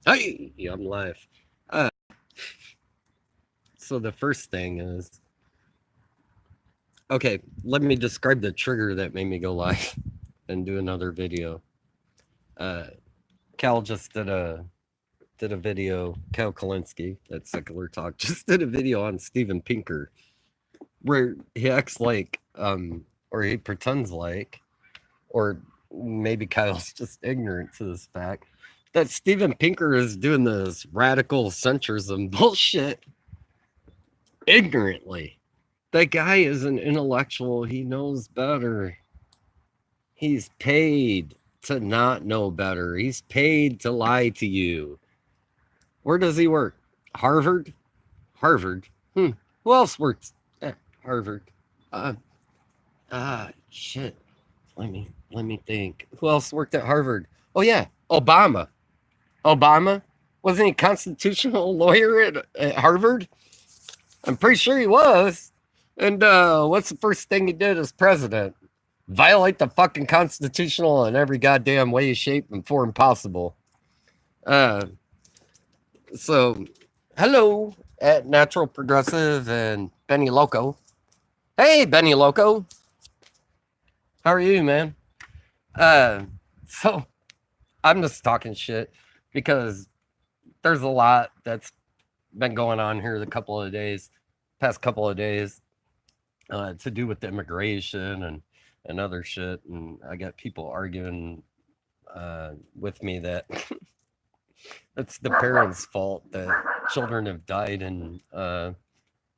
Hey, I'm live. Uh, so the first thing is, okay, let me describe the trigger that made me go live and do another video. Uh, Cal just did a video. Cal Kalinske, at Secular Talk, just did a video on Steven Pinker where he acts like, or he pretends like, or maybe Kyle's just ignorant to this fact that Steven Pinker is doing this radical centrism bullshit ignorantly. That guy is an intellectual. He knows better. He's paid to not know better. He's paid to lie to you. Where does he work? Harvard? Harvard. Who else works at Harvard? Uh, shit. Let me think. Who else worked at Harvard? Oh yeah, Obama. Obama wasn't he a constitutional lawyer at Harvard? I'm pretty sure he was. And what's the first thing he did as president? Violate the fucking constitutional in every goddamn way, shape, and form possible. Uh, so, hello at Natural Progressive and Benny Loco. Hey, Benny Loco. How are you, man? So I'm just talking shit because there's a lot that's been going on here past couple of days, to do with immigration and other shit. And I got people arguing with me that it's the parents' fault that children have died in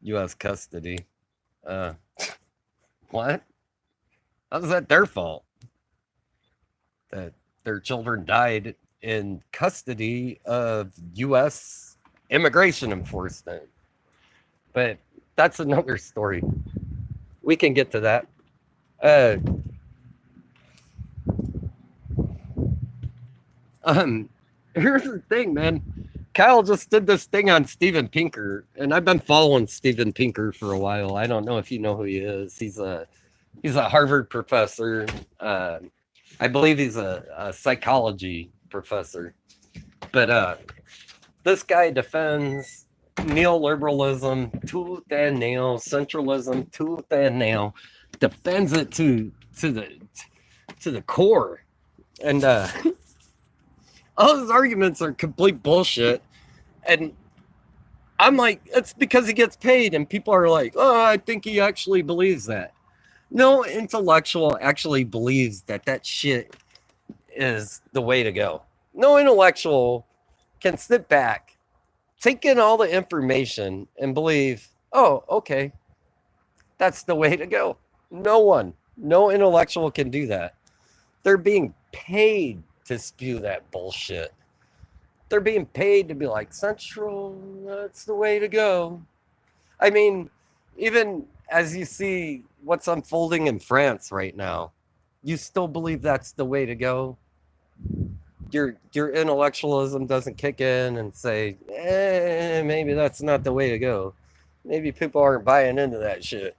U.S. custody. Uh, what? How's that their fault? That their children died in custody of U.S. immigration enforcement. But that's another story. We can get to that. Uh, Here's the thing, man. Kyle just did this thing on Steven Pinker, and I've been following Steven Pinker for a while. I don't know if you know who he is. He's a Harvard professor. I believe he's a psychology professor. But this guy defends neoliberalism tooth and nail, centralism tooth and nail, defends it to the core, and all his arguments are complete bullshit. And I'm like, it's because he gets paid, and people are like, oh, I think he actually believes that. No intellectual actually believes that shit is the way to go. No intellectual can sit back, take in all the information, and believe, oh, okay, that's the way to go. No intellectual can do that. They're being paid to spew that bullshit. They're being paid to be like, Central, that's the way to go. I mean, even as you see what's unfolding in France right now, you still believe that's the way to go. Your intellectualism doesn't kick in and say, maybe that's not the way to go. Maybe people aren't buying into that shit.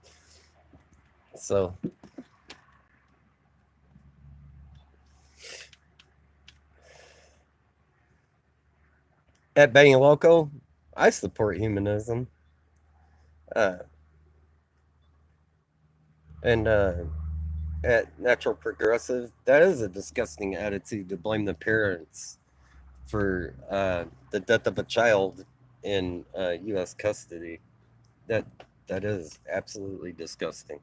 So at Benny Loco, I support humanism. Uh, and at Natural Progressive, that is a disgusting attitude to blame the parents for the death of a child in U.S. custody. That that is absolutely disgusting.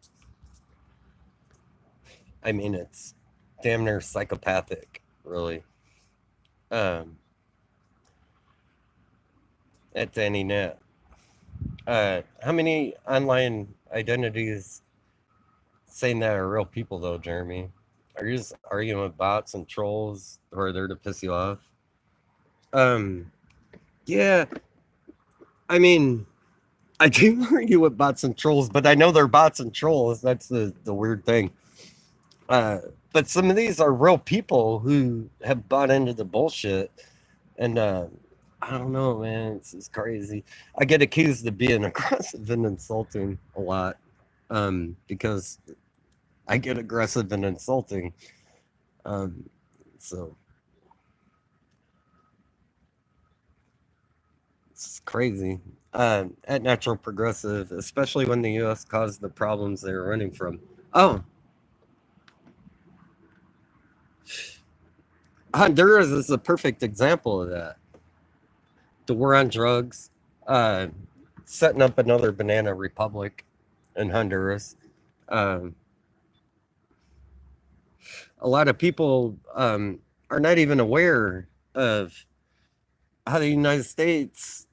I mean, it's damn near psychopathic, really. Um, at Danny Net, how many online identities saying that are real people, though, Jeremy? Are you just arguing with bots and trolls who are there to piss you off? Um, yeah, I mean, I do argue with bots and trolls, but I know they're bots and trolls. That's the weird thing. Uh, but some of these are real people who have bought into the bullshit, and I don't know, man. It's crazy. I get accused of being aggressive and insulting a lot, because I get aggressive and insulting. Um, so It's crazy. At Natural Progressive, especially when the U.S. caused the problems they were running from. Oh, Honduras is a perfect example of that. The war on drugs, uh, setting up another banana republic in Honduras. Um, a lot of people are not even aware of how the United States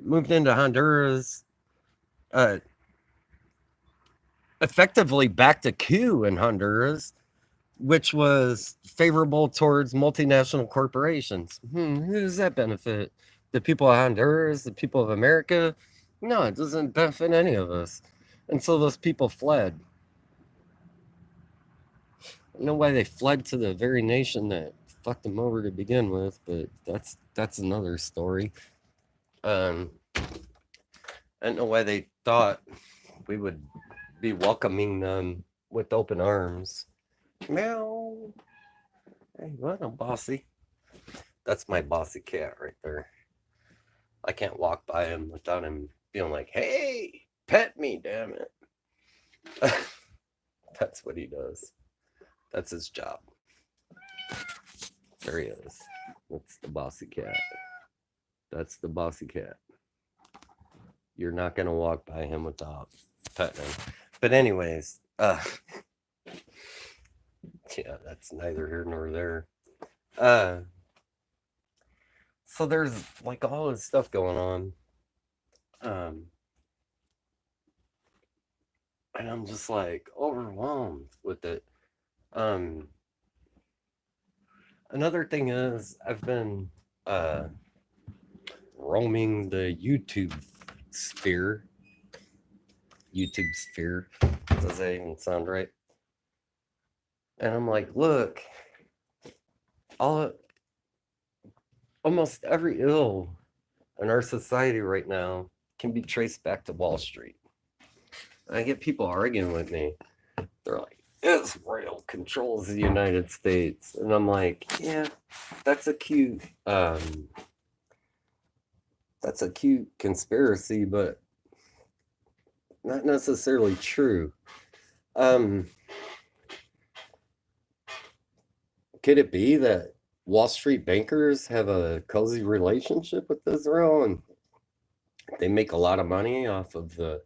moved into Honduras, uh, effectively backed a coup in Honduras, which was favorable towards multinational corporations. Who does that benefit? The people of Honduras, the people of America? No, it doesn't benefit any of us. And so those people fled. I don't know why they fled to the very nation that fucked them over to begin with, but that's another story. Um, I don't know why they thought we would be welcoming them with open arms. Meow. Hey, what? I'm Bossy. That's my Bossy cat right there. I can't walk by him without him feeling like, hey, pet me, damn it. That's what he does. That's his job. There he is. That's the Bossy cat. That's the Bossy cat. You're not going to walk by him without petting him. But, anyways, yeah, that's neither here nor there. So there's like all this stuff going on. And I'm just like overwhelmed with it. Another thing is I've been roaming the YouTube sphere. YouTube sphere. Does that even sound right? And I'm like, look, almost every ill in our society right now can be traced back to Wall Street. And I get people arguing with me. They're like, Israel controls the United States. And I'm like, yeah, that's a cute conspiracy, but not necessarily true. Could it be that Wall Street bankers have a cozy relationship with Israel and they make a lot of money off of the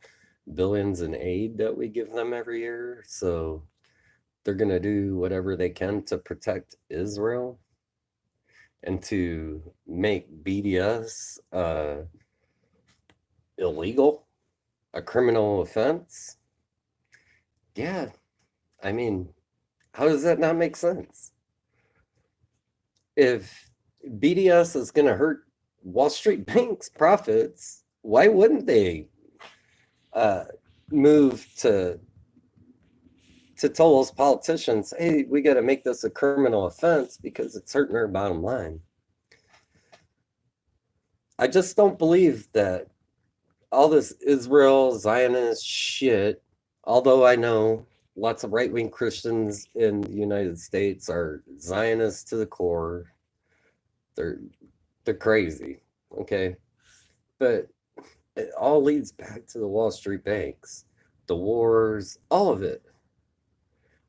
billions in aid that we give them every year? So they're going to do whatever they can to protect Israel and to make BDS illegal, a criminal offense. Yeah, I mean, how does that not make sense? If BDS is going to hurt Wall Street banks' profits, why wouldn't they move to tell those politicians, hey, we got to make this a criminal offense because it's hurting our bottom line? I just don't believe that all this Israel Zionist shit, although I know lots of right-wing Christians in the United States are Zionists to the core. They're crazy, okay? But it all leads back to the Wall Street banks, the wars, all of it.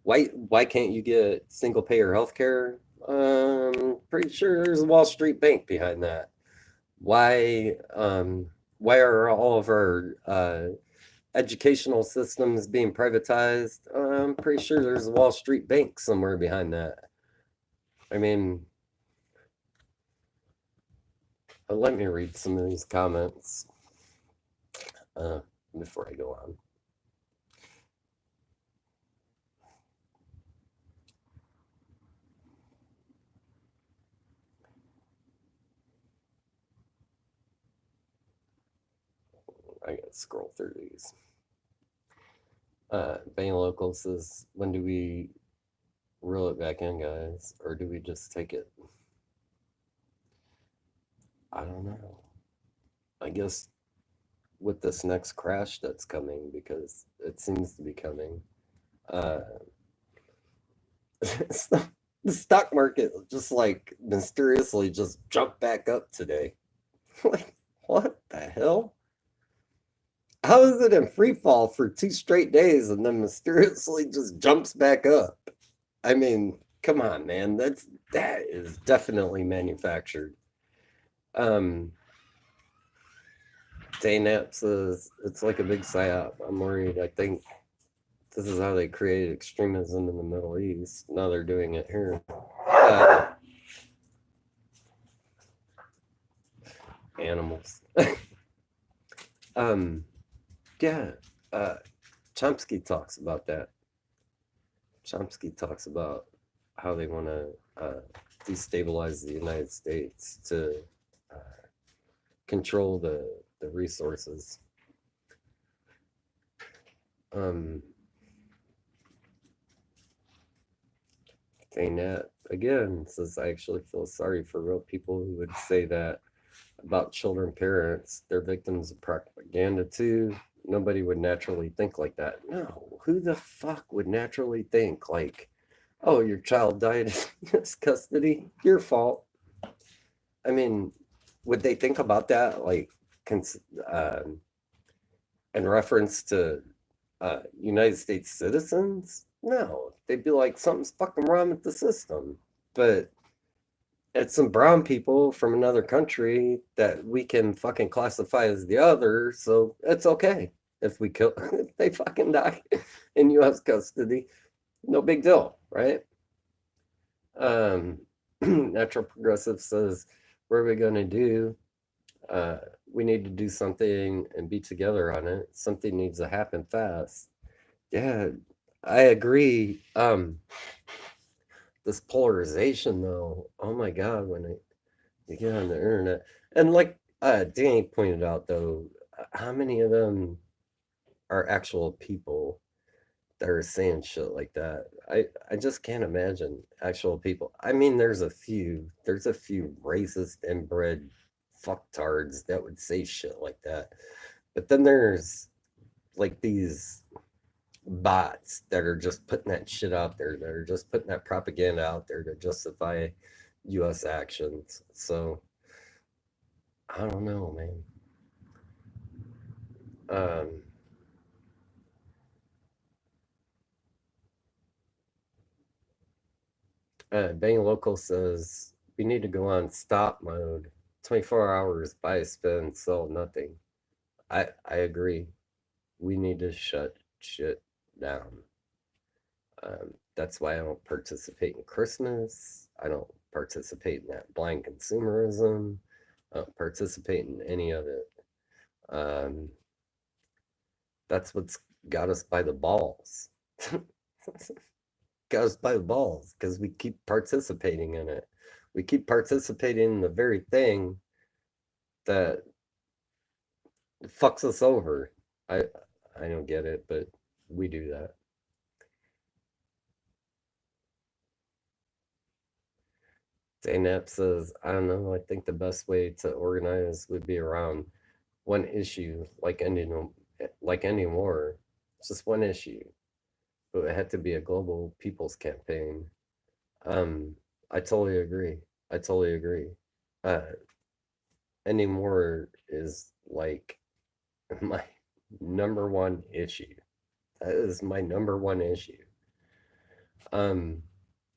Why can't you get single payer healthcare? Pretty sure there's a Wall Street bank behind that. Why are all of our educational systems being privatized? I'm pretty sure there's a Wall Street bank somewhere behind that. I mean, let me read some of these comments before I go on. I gotta scroll through these. Bang Local says, when do we reel it back in, guys? Or do we just take it? I don't know. I guess with this next crash that's coming, because it seems to be coming, the stock market just like mysteriously just jumped back up today. Like, What the hell? How is it in free fall for 2 straight days and then mysteriously just jumps back up? I mean, come on, man. That is definitely manufactured. Um, Daynap says it's like a big psyop. I'm worried. I think this is how they created extremism in the Middle East. Now they're doing it here. Animals. um, yeah. Chomsky talks about that. Chomsky talks about how they want to destabilize the United States to control the resources. That again says I actually feel sorry for real people who would say that about children parents. They're victims of propaganda too. Nobody would naturally think like that. No, who the fuck would naturally think like, oh, your child died in custody, your fault? I mean, would they think about that like in reference to United States citizens? No, they'd be like, something's fucking wrong with the system. But it's some brown people from another country that we can fucking classify as the other, so it's okay if we kill, if they fucking die in U.S. custody. No big deal, right? Natural Progressive says, what are we going to do? We need to do something and be together on it. Something needs to happen fast. Yeah, I agree. This polarization, though, oh my God, when you get on the internet, and like Danny pointed out, though, how many of them are actual people that are saying shit like that? I just can't imagine actual people. I mean, there's a few racist inbred fucktards that would say shit like that, but then there's like these bots that are just putting that shit out there. That are just putting that propaganda out there to justify U.S. actions. So I don't know, man. Um, Being Local says we need to go on stop mode. 24 hours, buy, spend, sell nothing. I agree. We need to shut shit down. That's why I don't participate in Christmas. I don't participate in that blind consumerism. I don't participate in any of it. Um, that's what's got us by the balls. Got us by the balls because we keep participating in it. We keep participating in the very thing that fucks us over. I I don't get it, but we do that. Zaynab says, I don't know. I think the best way to organize would be around one issue, like ending war. It's just one issue, but it had to be a global people's campaign. Um, I totally agree. I totally agree. Uh, Ending war is like my number one issue. That is my number one issue. Um,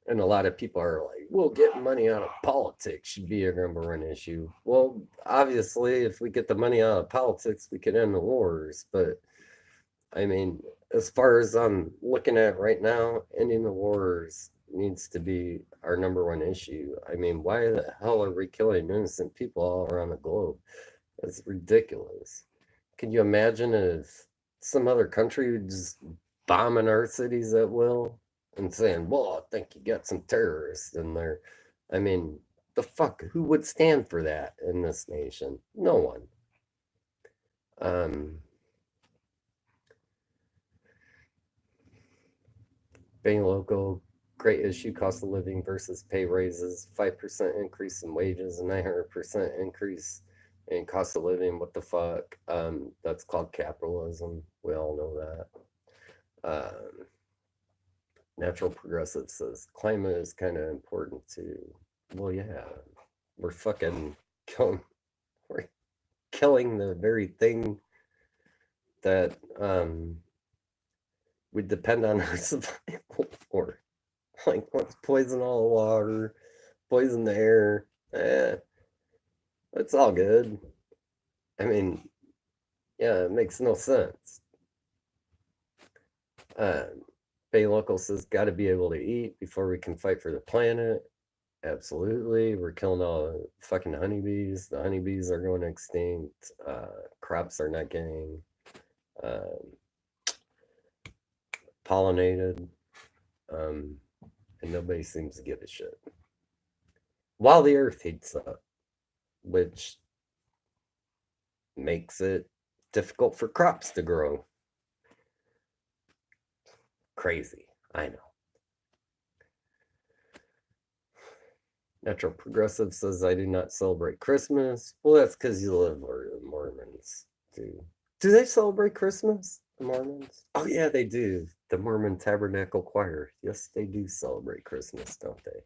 and a lot of people are like, well, getting money out of politics should be a number one issue. Well, obviously, if we get the money out of politics, we can end the wars. But I mean, as far as I'm looking at right now, ending the wars needs to be our number one issue. I mean, why the hell are we killing innocent people all around the globe? That's ridiculous. Can you imagine if some other country would just bombing our cities at will and saying, well, I think you got some terrorists in there? I mean, the fuck, who would stand for that in this nation? No one. Um, Being local, great issue, cost of living versus pay raises, 5% increase in wages, 900% increase in cost of living. What the fuck? That's called capitalism. We all know that. Natural Progressive says climate is kind of important too. Well, yeah, we're fucking killing, we're killing the very thing that we depend on our survival for. Like, let's poison all the water, poison the air. It's all good. I mean, yeah, it makes no sense. Bay Local says, got to be able to eat before we can fight for the planet. Absolutely. We're killing all the fucking honeybees. The honeybees are going extinct. Crops are not getting pollinated. And nobody seems to give a shit. While the earth heats up, which makes it difficult for crops to grow. Crazy, I know. Natural Progressive says, I do not celebrate Christmas. Well, that's because you live where the Mormons do. Do they celebrate Christmas, the Mormons? Oh, yeah, they do. The Mormon Tabernacle Choir. Yes, they do celebrate Christmas, don't they?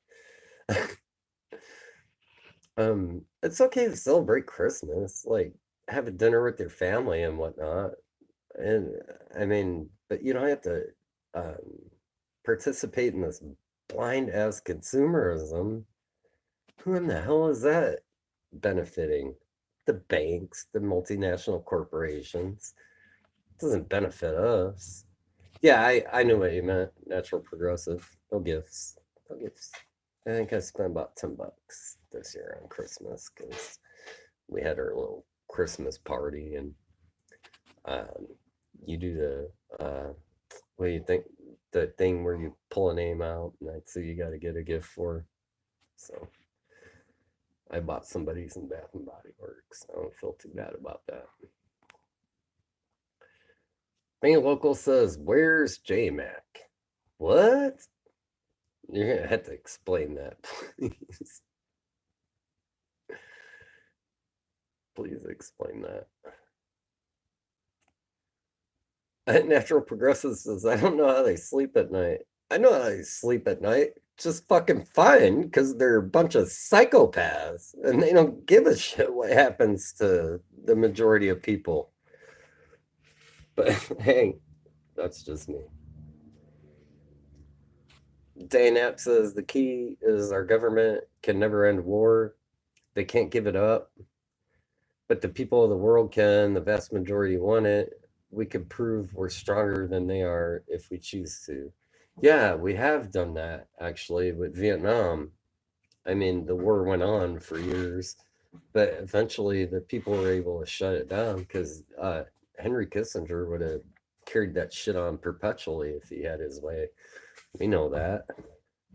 It's okay to celebrate Christmas. Like, have a dinner with your family and whatnot. And, I mean, but you don't have to participate in this blind-ass consumerism. Who in the hell is that benefiting? The banks, the multinational corporations. It doesn't benefit us. Yeah, I knew what you meant. Natural Progressive. No gifts. No gifts. I think I spent about $10 this year on Christmas because we had our little Christmas party, and you do the what do you think, the thing where you pull a name out and that's who you got to get a gift for. So I bought somebody some Bath and Body Works. I don't feel too bad about that. Main Local says, where's J-Mac? What? You're gonna have to explain that, please. Please explain that. Natural Progressive says, I don't know how they sleep at night. I know how they sleep at night. Just fucking fine, because they're a bunch of psychopaths and they don't give a shit what happens to the majority of people. But hey, that's just me. Daynap says the key is our government can never end war. They can't give it up. But the people of the world can. The vast majority want it. We could prove we're stronger than they are if we choose to. Yeah, we have done that actually with Vietnam. I mean, the war went on for years, but eventually the people were able to shut it down because Henry Kissinger would have carried that shit on perpetually if he had his way. We know that.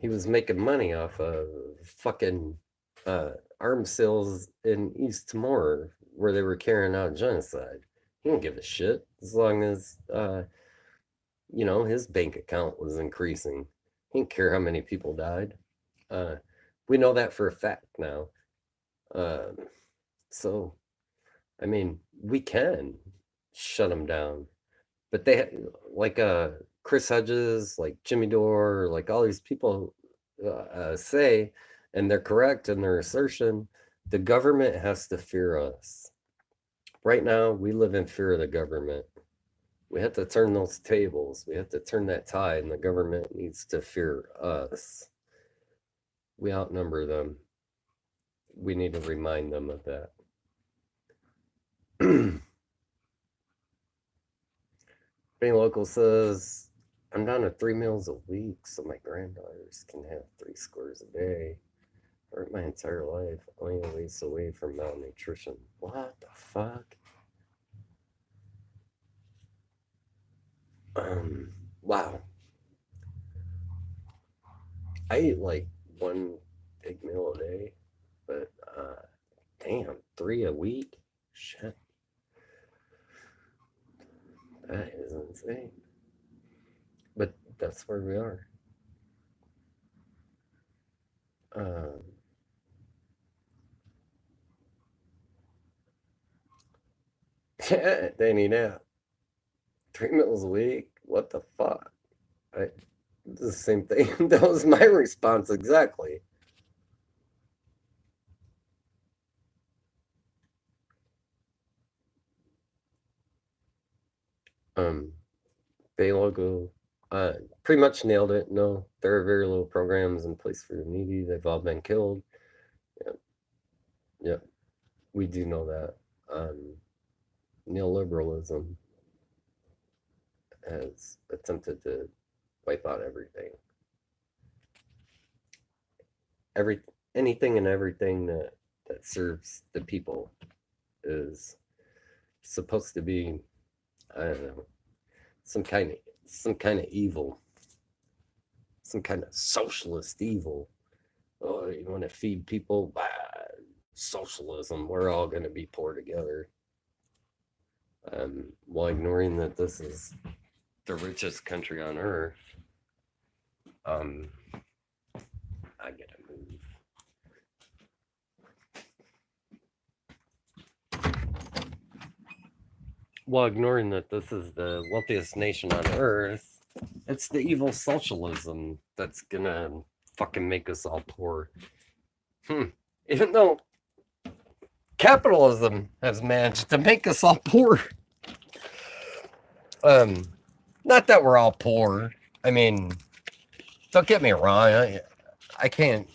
He was making money off of fucking arms sales in East Timor where they were carrying out genocide. He don't give a shit as long as his bank account was increasing. He didn't care how many people died. We know that for a fact now. So, I mean, we can shut them down, but they like Chris Hedges, like Jimmy Dore, like all these people say, and they're correct in their assertion, the government has to fear us. Right now, we live in fear of the government. We have to turn those tables. We have to turn that tide, and the government needs to fear us. We outnumber them. We need to remind them of that. Being Local says, I'm down to 3 meals a week, so my granddaughters can have 3 squares a day. Or my entire life, only a ways away from malnutrition. What the fuck? Wow. I eat like 1 big meal a day, but damn, 3 a week? Shit. That is insane. But that's where we are. Danny Knapp. 3 meals a week? What the fuck? The same thing. That was my response exactly. Um, Bay logo, pretty much nailed it. No, there are very little programs in place for the needy. They've all been killed. Yeah, yeah, we do know that. Um, Neoliberalism has attempted to wipe out everything, every anything and everything that serves the people is supposed to be, I don't know, some kind of evil, some kind of socialist evil. Oh, you want to feed people? Bah, socialism. We're all going to be poor together. While ignoring that this is the richest country on earth. Um, I gotta move. While ignoring that this is the wealthiest nation on earth, it's the evil socialism that's gonna fucking make us all poor. Even though capitalism has managed to make us all poor. Not that we're all poor. I mean, don't get me wrong. I can't.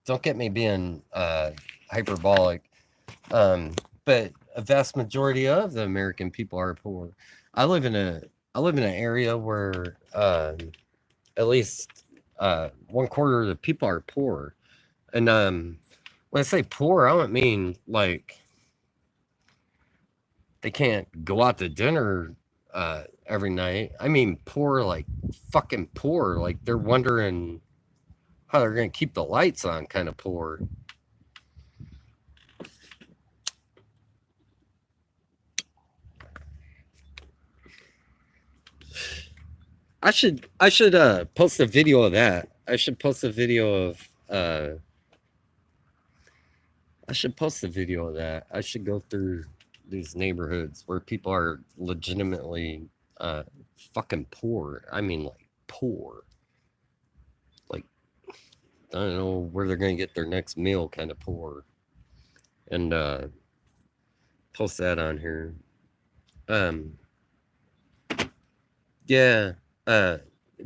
Don't get me being hyperbolic. But a vast majority of the American people are poor. I live in an area where at least 1/4 of the people are poor, and when I say poor, I don't mean like they can't go out to dinner every night. I mean poor, like fucking poor, like they're wondering how they're gonna keep the lights on, kind of poor. I should post a video of that. I should post a video of I should post a video of that. I should go through these neighborhoods where people are legitimately fucking poor. I mean like poor. Like I don't know where they're gonna get their next meal, kind of poor. And post that on here. Um yeah.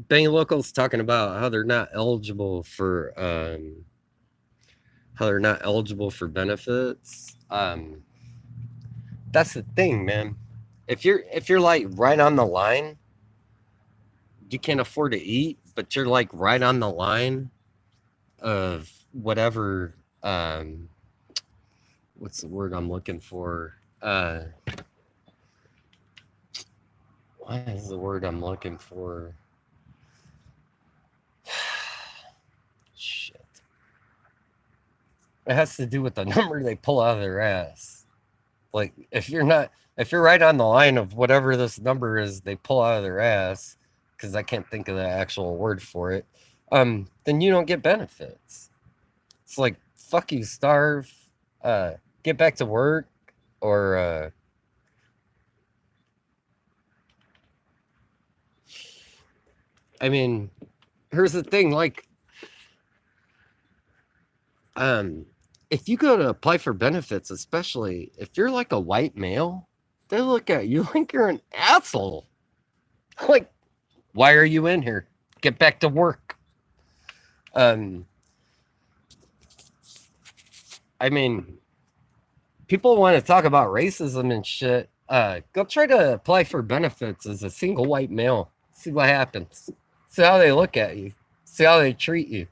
Benny Locals talking about how they're not eligible for benefits. That's the thing, man. If you're like right on the line, you can't afford to eat, but you're like right on the line of whatever. What's the word I'm looking for? What is the word I'm looking for? Shit. It has to do with the number they pull out of their ass. Like if you're right on the line of whatever this number is they pull out of their ass, because I can't think of the actual word for it, then you don't get benefits. It's like fuck you, starve, get back to work, or I mean, here's the thing, like if you go to apply for benefits, especially if you're like a white male, they look at you like you're an asshole. Like, why are you in here? Get back to work. I mean, people want to talk about racism and shit. Go try to apply for benefits as a single white male. See what happens. See how they look at you. See how they treat you.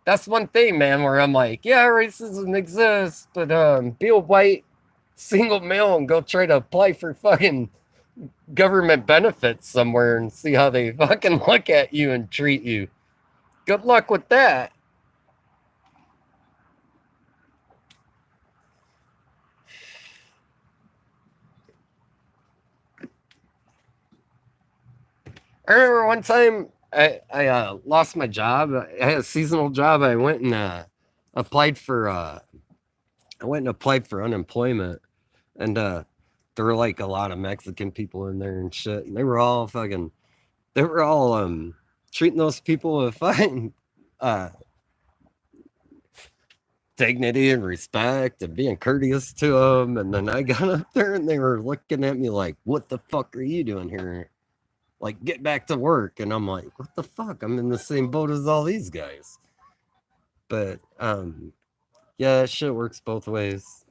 That's one thing, man, where I'm like, yeah, racism exists, but be a white single male and go try to apply for fucking government benefits somewhere and see how they fucking look at you and treat you. Good luck with that. I remember one time I lost my job. I had a seasonal job. I went and applied for unemployment, and there were like a lot of Mexican people in there and shit, and they were all treating those people with fucking dignity and respect and being courteous to them. And then I got up there and they were looking at me like, what the fuck are you doing here? Like, get back to work. And I'm like, what the fuck? I'm in the same boat as all these guys. But yeah, that shit works both ways.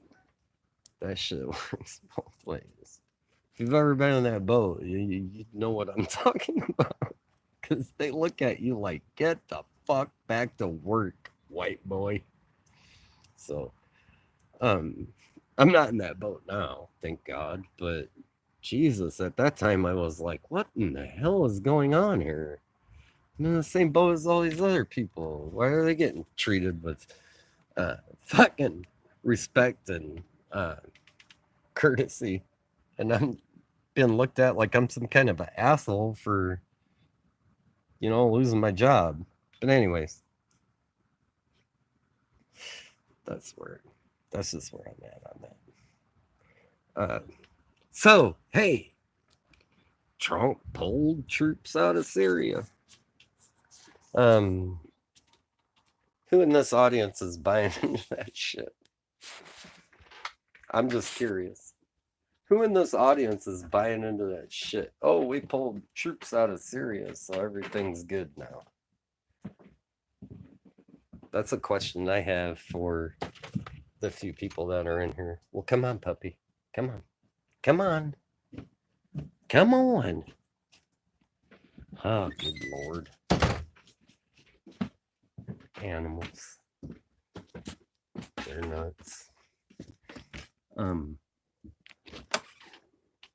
That shit works both ways. If you've ever been in that boat, you know what I'm talking about. Because they look at you like, get the fuck back to work, white boy. So, I'm not in that boat now, thank God. But Jesus, at that time, I was like, what in the hell is going on here? I'm in the same boat as all these other people. Why are they getting treated with fucking respect and courtesy? And I'm being looked at like I'm some kind of an asshole for, losing my job. But anyways, that's just where I'm at on that. So, hey, Trump pulled troops out of Syria. Who in this audience is buying into that shit? I'm just curious. Who in this audience is buying into that shit? Oh, we pulled troops out of Syria, so everything's good now. That's a question I have for the few people that are in here. Well, come on, puppy. Come on. Come on. Come on. Oh, good Lord. Animals. They're nuts.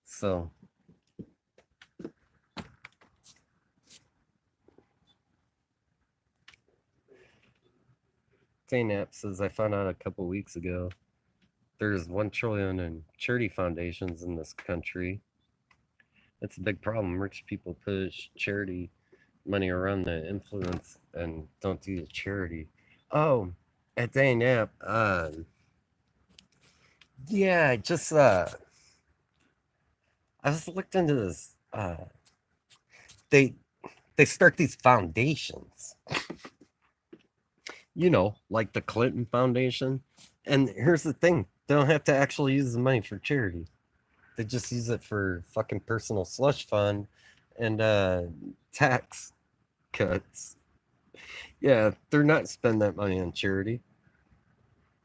So Taynap says, I found out a couple weeks ago there's 1 trillion in charity foundations in this country. It's a big problem. Rich people push charity money around the influence and don't do the charity. Oh, at Taynap, yeah, just I was looked into this. They start these foundations. Like the Clinton Foundation. And here's the thing, they don't have to actually use the money for charity. They just use it for fucking personal slush fund and tax cuts. Yeah, they're not spending that money on charity.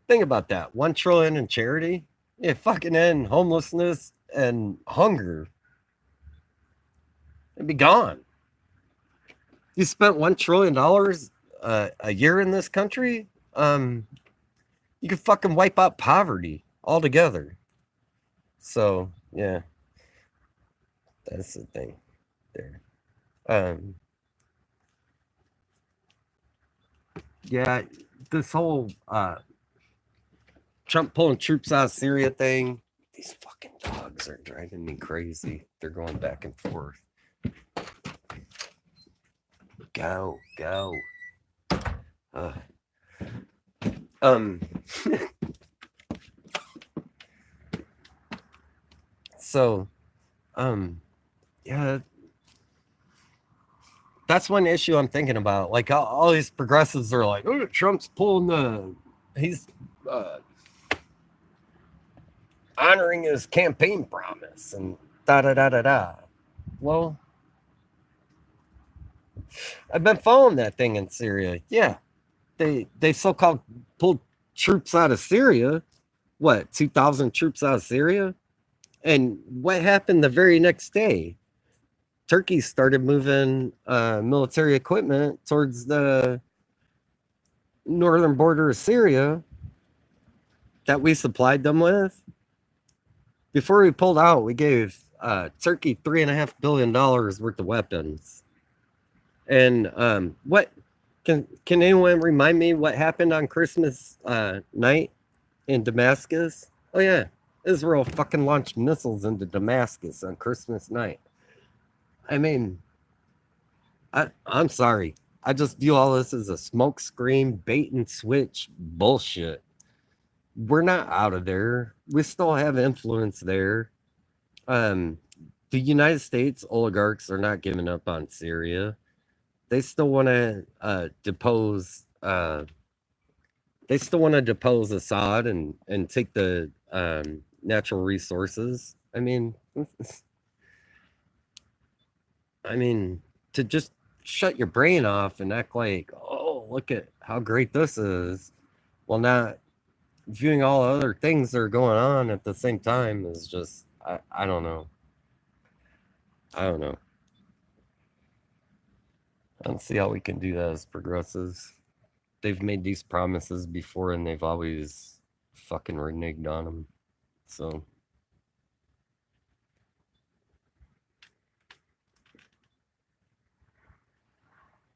Think about that. 1 trillion in charity? Yeah, fucking end homelessness and hunger. It'd be gone. You spent $1 trillion a year in this country, you could fucking wipe out poverty altogether. So, yeah. That's the thing there. Yeah, this whole Trump pulling troops out of Syria thing, these fucking dogs are driving me crazy. They're going back and forth. Go. So, yeah, that's one issue I'm thinking about. Like all these progressives are like, oh, Trump's he's honoring his campaign promise and da. Well, I've been following that thing in Syria. Yeah, they so-called pulled troops out of Syria. What, 2,000 troops out of Syria? And what happened the very next day? Turkey started moving military equipment towards the northern border of Syria that we supplied them with. Before we pulled out, we gave Turkey $3.5 billion worth of weapons. And what can anyone remind me what happened on Christmas night in Damascus? Oh yeah, Israel fucking launched missiles into Damascus on Christmas night. I mean, I'm sorry. I just view all this as a smokescreen, bait and switch bullshit. We're not out of there. We still have influence there. The United States oligarchs are not giving up on Syria. They still want to depose. They They still want to depose Assad and take the natural resources. I mean, to just shut your brain off and act like, oh, look at how great this is, while not viewing all other things that are going on at the same time is just, I don't know. I don't know. I don't see how we can do that as progressives. They've made these promises before and they've always fucking reneged on them. So.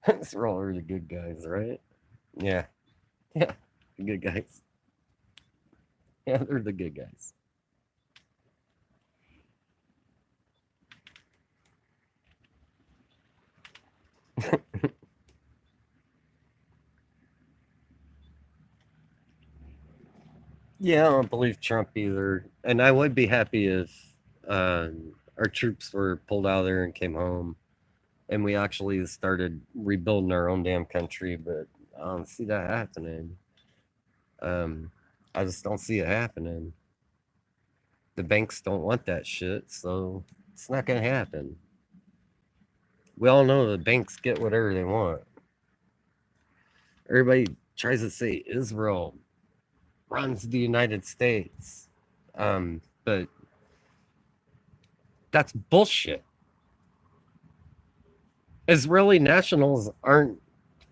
These are all really good guys, right? Yeah. Yeah. The good guys. Yeah, they're the good guys. Yeah, I don't believe Trump either. And I would be happy if our troops were pulled out of there and came home and we actually started rebuilding our own damn country, but I don't see that happening. Um, I just don't see it happening. The banks don't want that shit, so it's not going to happen. We all know the banks get whatever they want. Everybody tries to say Israel runs the United States, but that's bullshit. Israeli nationals aren't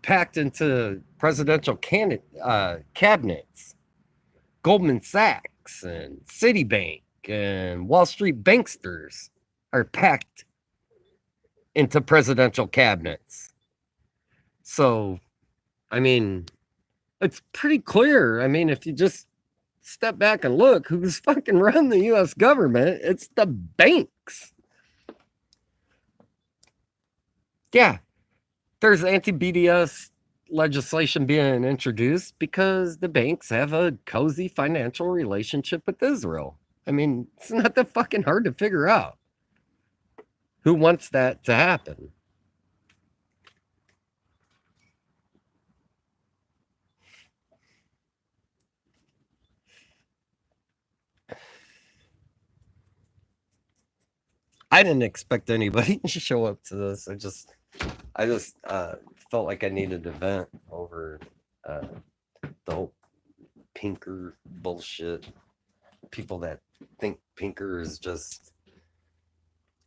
packed into presidential cabinets. Goldman Sachs and Citibank and Wall Street banksters are packed into presidential cabinets. So, I mean, it's pretty clear. I mean, if you just step back and look, who's fucking run the U.S. government? It's the banks. Yeah, there's anti-BDS legislation being introduced because the banks have a cozy financial relationship with Israel. I mean, it's not that fucking hard to figure out. Who wants that to happen? I didn't expect anybody to show up to this. I just felt like I needed to vent over the whole Pinker bullshit. People that think Pinker is just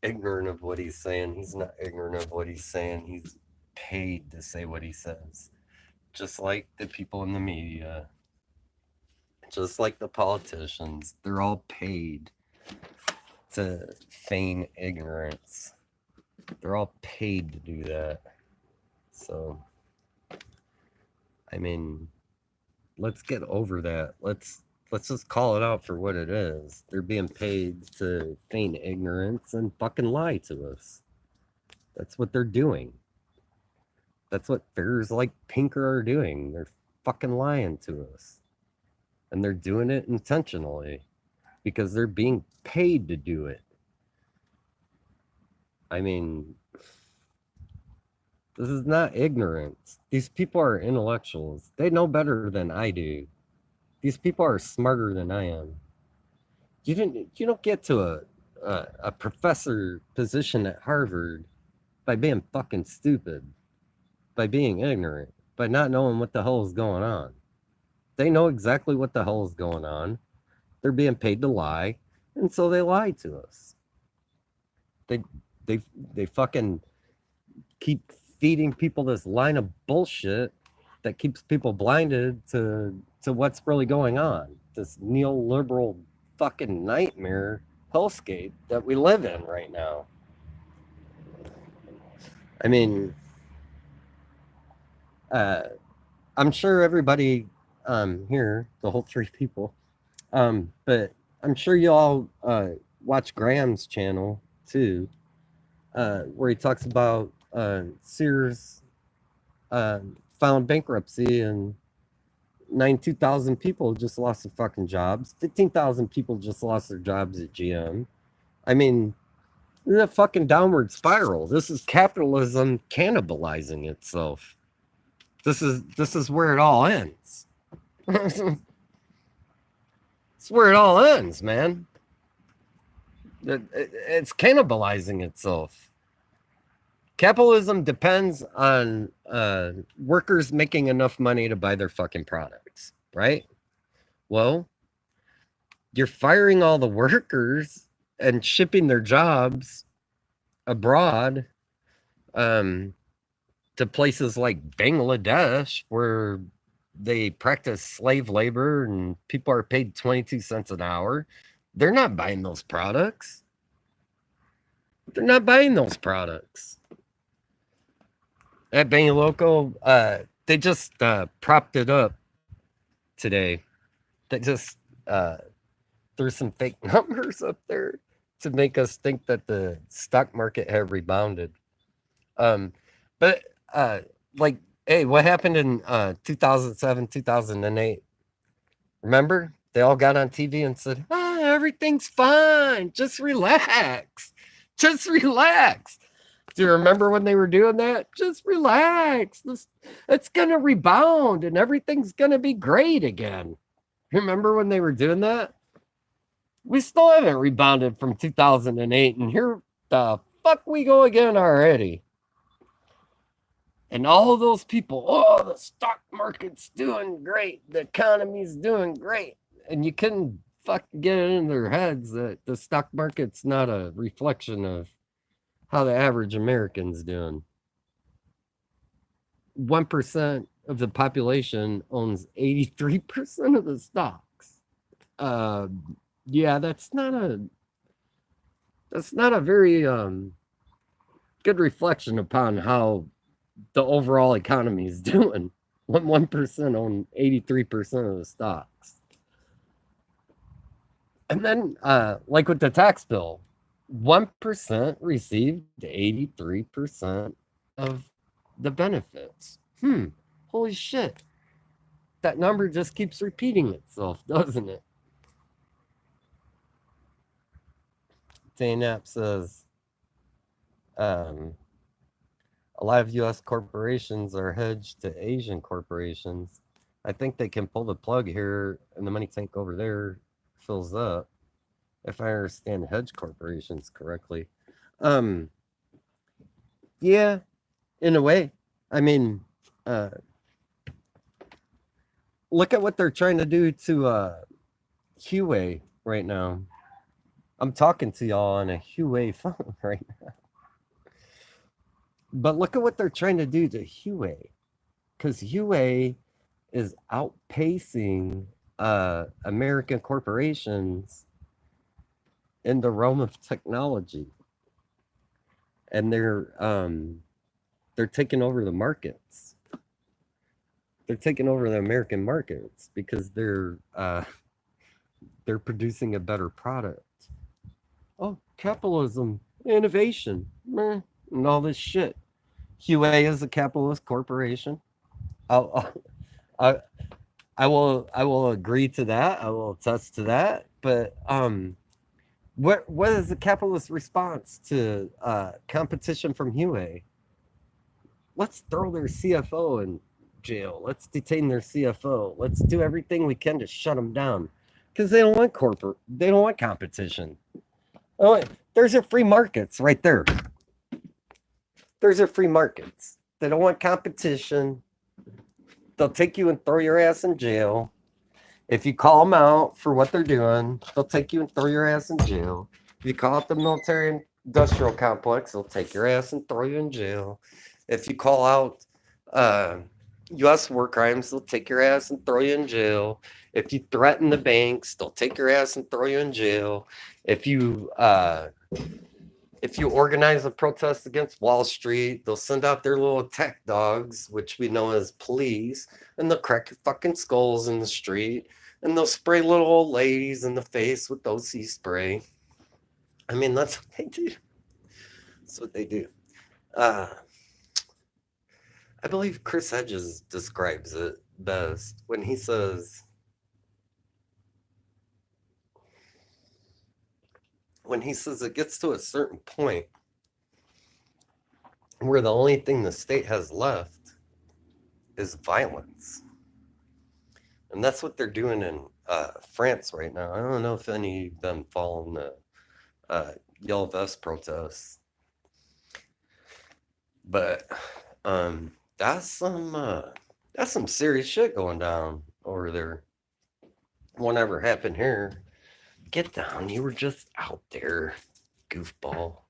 ignorant of what he's saying. He's not ignorant of what he's saying. He's paid to say what he says. Just like the people in the media, just like the politicians, they're all paid to feign ignorance. They're all paid to do that. So, I mean, let's get over that. Let's just call it out for what it is. They're being paid to feign ignorance and fucking lie to us. That's what they're doing. That's what figures like Pinker are doing. They're fucking lying to us. And they're doing it intentionally because they're being paid to do it. I mean, this is not ignorance. These people are intellectuals. They know better than I do. These people are smarter than I am. You don't get to a professor position at Harvard by being fucking stupid, by being ignorant, by not knowing what the hell is going on. They know exactly what the hell is going on. They're being paid to lie, and so they lie to us. They fucking keep feeding people this line of bullshit that keeps people blinded to what's really going on. This neoliberal fucking nightmare hellscape that we live in right now. I mean, I'm sure everybody here, the whole three people, but I'm sure you all watch Graham's channel too, where he talks about Sears filed bankruptcy and 92,000 people just lost their fucking jobs. 15,000 people just lost their jobs at GM. I mean, this is a fucking downward spiral. This is capitalism cannibalizing itself. This is where it all ends. It's where it all ends, man. It's cannibalizing itself. Capitalism depends on workers making enough money to buy their fucking products, right? Well, you're firing all the workers and shipping their jobs abroad, um, to places like Bangladesh where they practice slave labor and people are paid 22 cents an hour. They're not buying those products. They're not buying those products. At Bang Loco, they just propped it up today. They just threw some fake numbers up there to make us think that the stock market had rebounded. Um, but like, hey, what happened in 2007, 2008? Remember? They all got on TV and said, everything's fine. Just relax. Just relax. Do you remember when they were doing that? Just relax. It's going to rebound and everything's going to be great again. Remember when they were doing that? We still haven't rebounded from 2008, and here the fuck we go again already. And all of those people, the stock market's doing great. The economy's doing great. And you couldn't fucking get it in their heads that the stock market's not a reflection of how the average American's doing. 1% of the population owns 83% of the stocks. Yeah, that's not a very good reflection upon how the overall economy is doing. When 1% own 83% of the stocks. And then, like with the tax bill, 1% received 83% of the benefits. Holy shit. That number just keeps repeating itself, doesn't it? Zaynap says, a lot of U.S. corporations are hedged to Asian corporations. I think they can pull the plug here and the money tank over there fills up, if I understand hedge corporations correctly. Yeah, in a way. I mean, look at what they're trying to do to Huawei right now. I'm talking to y'all on a Huawei phone right now. But look at what they're trying to do to Huawei. Because Huawei is outpacing American corporations in the realm of technology. And they're taking over the markets. They're taking over the American markets because they're producing a better product. Oh, capitalism, innovation, and all this shit. Huawei is a capitalist corporation. I will agree to that. I will attest to that. But what is the capitalist response to competition from Huawei? Let's throw their CFO in jail. Let's detain their CFO. Let's do everything we can to shut them down because they don't want They don't want competition. Oh, there's your free markets right there. There's your free markets. They don't want competition. They'll take you and throw your ass in jail. If you call them out for what they're doing, they'll take you and throw your ass in jail. If you call out the military industrial complex, they'll take your ass and throw you in jail. If you call out U.S. war crimes, they'll take your ass and throw you in jail. If you threaten the banks, they'll take your ass and throw you in jail. If you organize a protest against Wall Street, they'll send out their little attack dogs, which we know as police, and they'll crack your fucking skulls in the street, and they'll spray little old ladies in the face with OC spray. I mean, that's what they do. That's what they do. I believe Chris Hedges describes it best when he says, it gets to a certain point where the only thing the state has left is violence. And that's what they're doing in France right now. I don't know if any of them following the yellow vest protests, but um, that's some serious shit going down over there. Whatever happened here? Get down! You were just out there, goofball.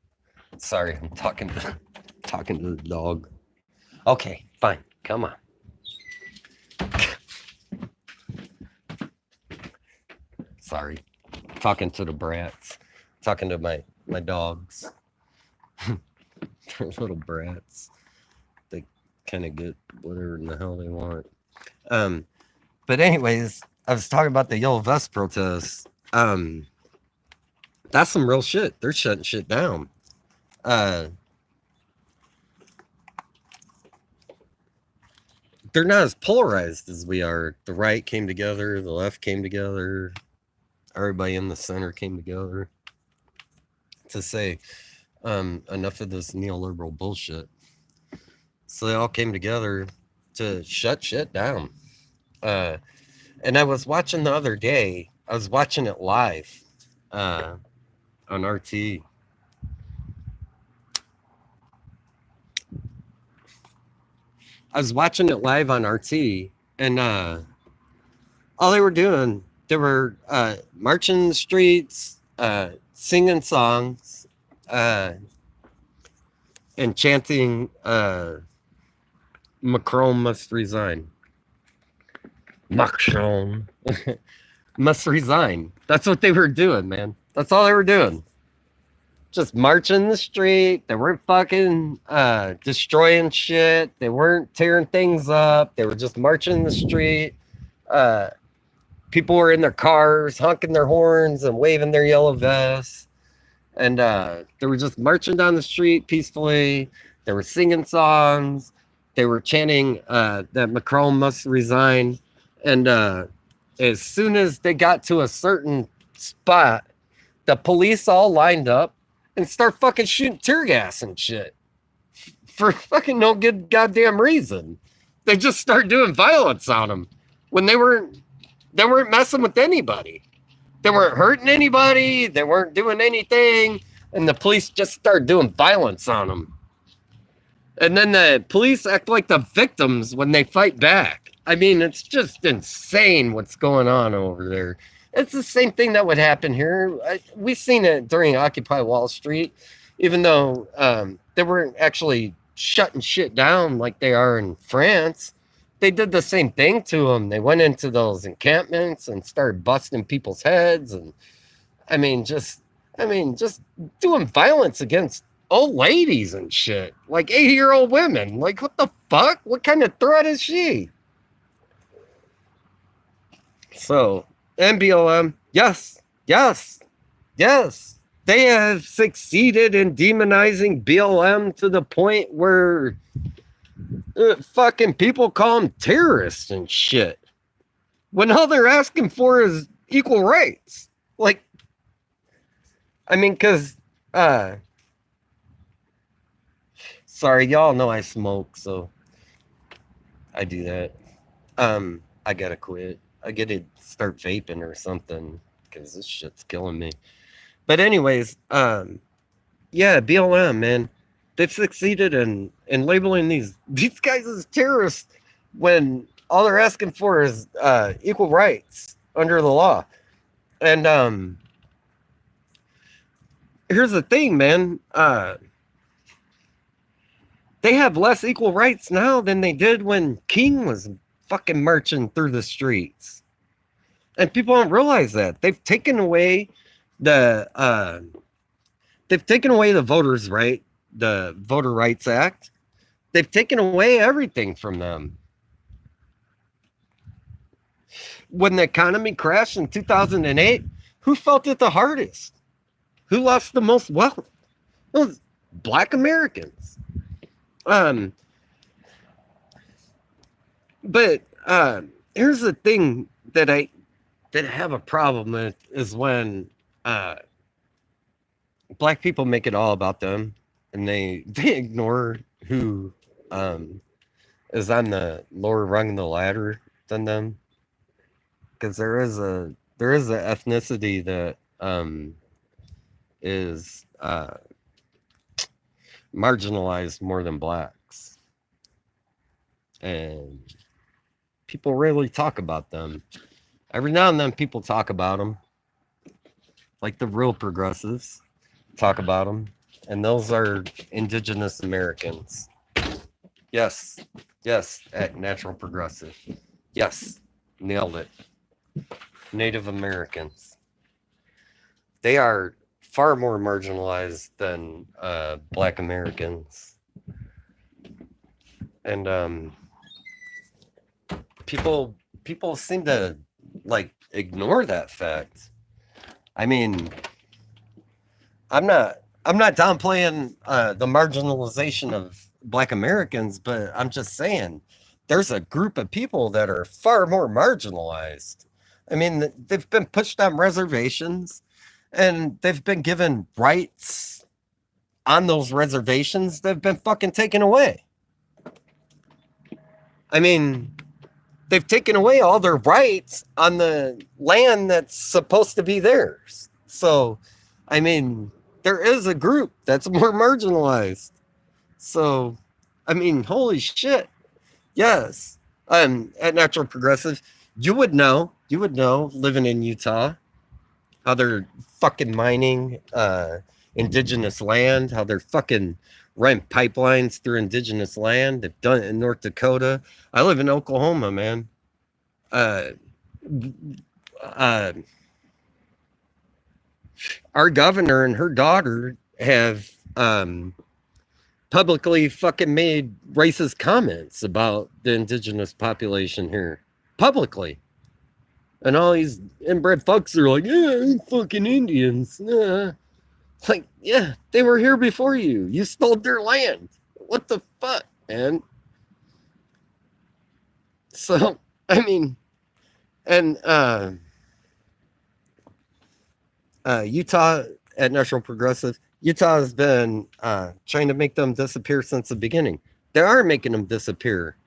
Sorry, I'm talking to the dog. Okay, fine. Come on. Sorry, talking to the brats. Talking to my dogs. They're little brats. They kind of get whatever in the hell they want. Um, but anyways, I was talking about the yellow vest protests. That's some real shit. They're shutting shit down. Uh, they're not as polarized as we are. The right came together, the left came together, everybody in the center came together to say enough of this neoliberal bullshit. So they all came together to shut shit down. And I was watching the other day, I was watching it live on RT. I was watching it live on RT, and all they were doing, they were marching the streets, singing songs, and chanting Macron must resign. Macron must resign. That's what they were doing, man. That's all they were doing. Just marching the street. They weren't fucking destroying shit. They weren't tearing things up. They were just marching the street. People were in their cars, honking their horns and waving their yellow vests. And they were just marching down the street peacefully. They were singing songs. They were chanting that Macron must resign. And as soon as they got to a certain spot, the police all lined up and start fucking shooting tear gas and shit for fucking no good goddamn reason. They just start doing violence on them when they weren't messing with anybody. They weren't hurting anybody. They weren't doing anything. And the police just start doing violence on them. And then the police act like the victims when they fight back. I mean, it's just insane what's going on over there. It's the same thing that would happen here. We've seen it during Occupy Wall Street, even though they weren't actually shutting shit down like they are in France. They did the same thing to them. They went into those encampments and started busting people's heads. And I mean, just doing violence against old ladies and shit, like 80-year-old women. Like, what the fuck? What kind of threat is she? So, NBLM, yes. They have succeeded in demonizing BLM to the point where fucking people call them terrorists and shit. When all they're asking for is equal rights. Like, I mean, because, sorry, y'all know I smoke, so I do that. I gotta quit. I gotta start vaping or something because this shit's killing me. But anyways, yeah, BLM, man, they've succeeded in labeling these guys as terrorists when all they're asking for is equal rights under the law. And here's the thing, man. They have less equal rights now than they did when King was fucking marching through the streets. And people don't realize that. They've taken away the voters' right, the Voter Rights Act. They've taken away everything from them. When the economy crashed in 2008, who felt it the hardest? Who lost the most wealth? It was Black Americans. But here's the thing that I have a problem with is when Black people make it all about them and they ignore who is on the lower rung of the ladder than them. because there is a ethnicity that is marginalized more than blacks, and people rarely talk about them. Every now and then, people talk about them, like the real progressives talk about them, and those are indigenous Americans. Yes, yes, at Natural Progressive. Yes, nailed it. Native Americans. They are far more marginalized than Black Americans, and people seem to like ignore that fact. I mean, I'm not downplaying the marginalization of Black Americans, but I'm just saying there's a group of people that are far more marginalized. I mean, they've been pushed on reservations, and they've been given rights on those reservations that have been fucking taken away. I mean, they've taken away all their rights on the land that's supposed to be theirs. So, I mean, there is a group that's more marginalized. So, I mean, holy shit. Yes. At Natural Progressive, you would know living in Utah, how they're fucking mining indigenous land, how they're fucking running pipelines through indigenous land. They've done it in North Dakota. I live in Oklahoma, man. Uh, uh, our governor and her daughter have publicly fucking made racist comments about the indigenous population here. Publicly. And all these inbred fucks are like, yeah, fucking Indians. Nah. Like, yeah, they were here before you. You stole their land. What the fuck, man? So, I mean, and Utah at National Progressive, Utah has been trying to make them disappear since the beginning. They are making them disappear.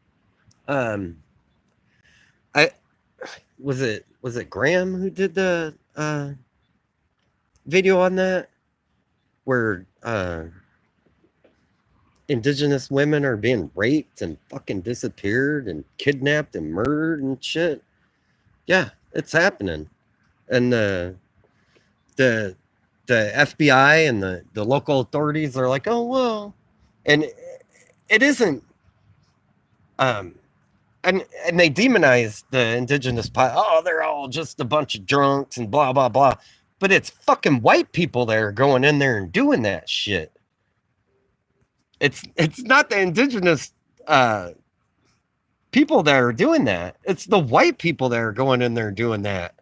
Um, I was it Graham who did the video on that, where indigenous women are being raped and fucking disappeared and kidnapped and murdered and shit. Yeah, it's happening, and the the FBI and the local authorities are like, oh well, and it isn't. Um, and they demonize the indigenous oh, they're all just a bunch of drunks and blah blah blah. But it's fucking white people that are going in there and doing that shit. It's not the indigenous people that are doing that. It's the white people that are going in there and doing that.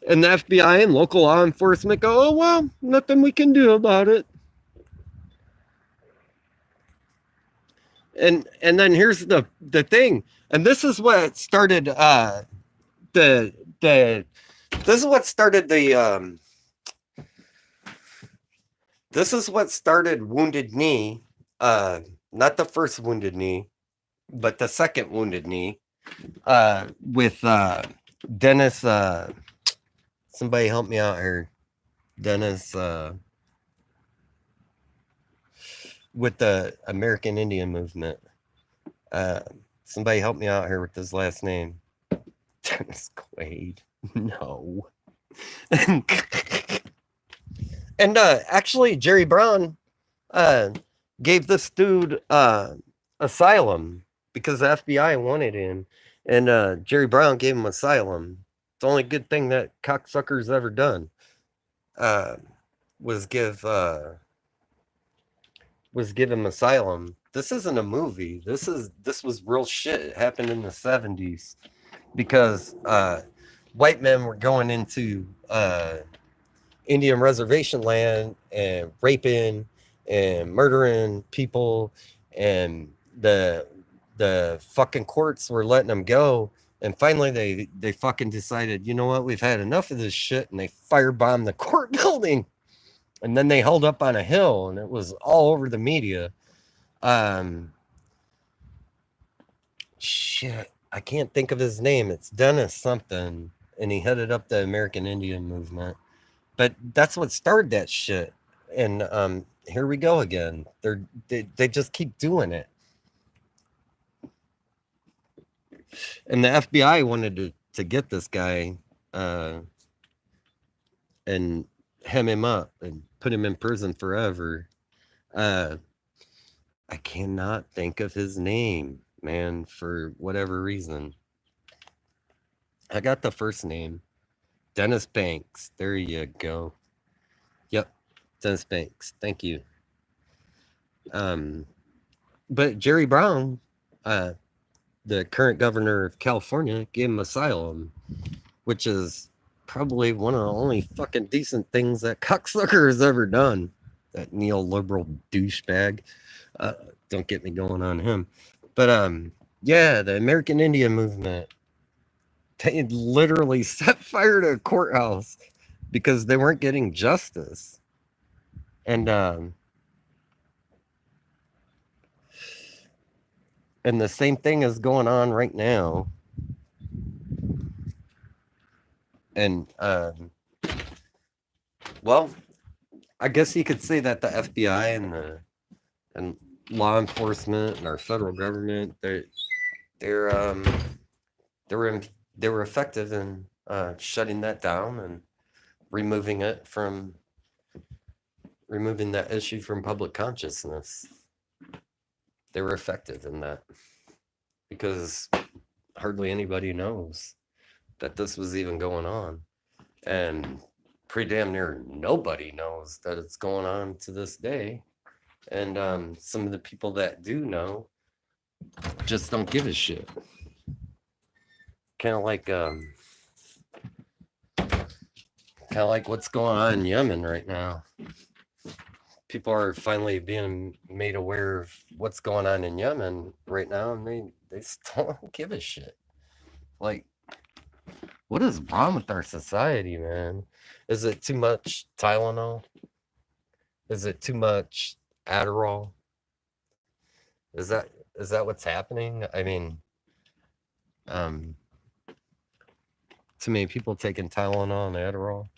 And the FBI and local law enforcement go, oh well, nothing we can do about it. And then here's the thing, and this is what started the this is what started the this is what started Wounded Knee, not the first Wounded Knee, but the second Wounded Knee, with Dennis. Somebody help me out here, Dennis. With the American Indian movement. Somebody help me out here with his last name. Dennis Quaid. No. And actually, Jerry Brown gave this dude asylum because the FBI wanted him. And Jerry Brown gave him asylum. It's the only good thing that cocksucker's ever done. Was give him asylum. This isn't a movie. This was real shit. It happened in the 70s because white men were going into Indian reservation land and raping and murdering people, and the fucking courts were letting them go. And finally they fucking decided, you know what, we've had enough of this shit, and they firebombed the court building. And then they held up on a hill, and it was all over the media. Shit. I can't think of his name. It's Dennis something, and he headed up the American Indian movement. But that's what started that shit. And here we go again. They just keep doing it. And the FBI wanted to get this guy uh, and hem him up and put him in prison forever. Uh, I cannot think of his name, man, for whatever reason. I got the first name. Dennis Banks. There you go. Yep. Dennis Banks. Thank you. Um, but Jerry Brown, uh, the current governor of California, gave him asylum, which is probably one of the only fucking decent things that cocksucker has ever done. That neoliberal douchebag. Uh, don't get me going on him. But yeah, the American Indian movement, they literally set fire to a courthouse because they weren't getting justice. And and the same thing is going on right now. And well, I guess you could say that the FBI and law enforcement and our federal government, they're they were they were effective in shutting that down and removing that issue from public consciousness. They were effective in that because hardly anybody knows that this was even going on, and pretty damn near nobody knows that it's going on to this day. And some of the people that do know just don't give a shit. Kind of like what's going on in Yemen right now. People are finally being made aware of what's going on in Yemen right now, and they still don't give a shit. Like, what is wrong with our society, man? Is it too much Tylenol? Is it too much Adderall? Is that what's happening? I mean, um, too many people taking Tylenol and Adderall.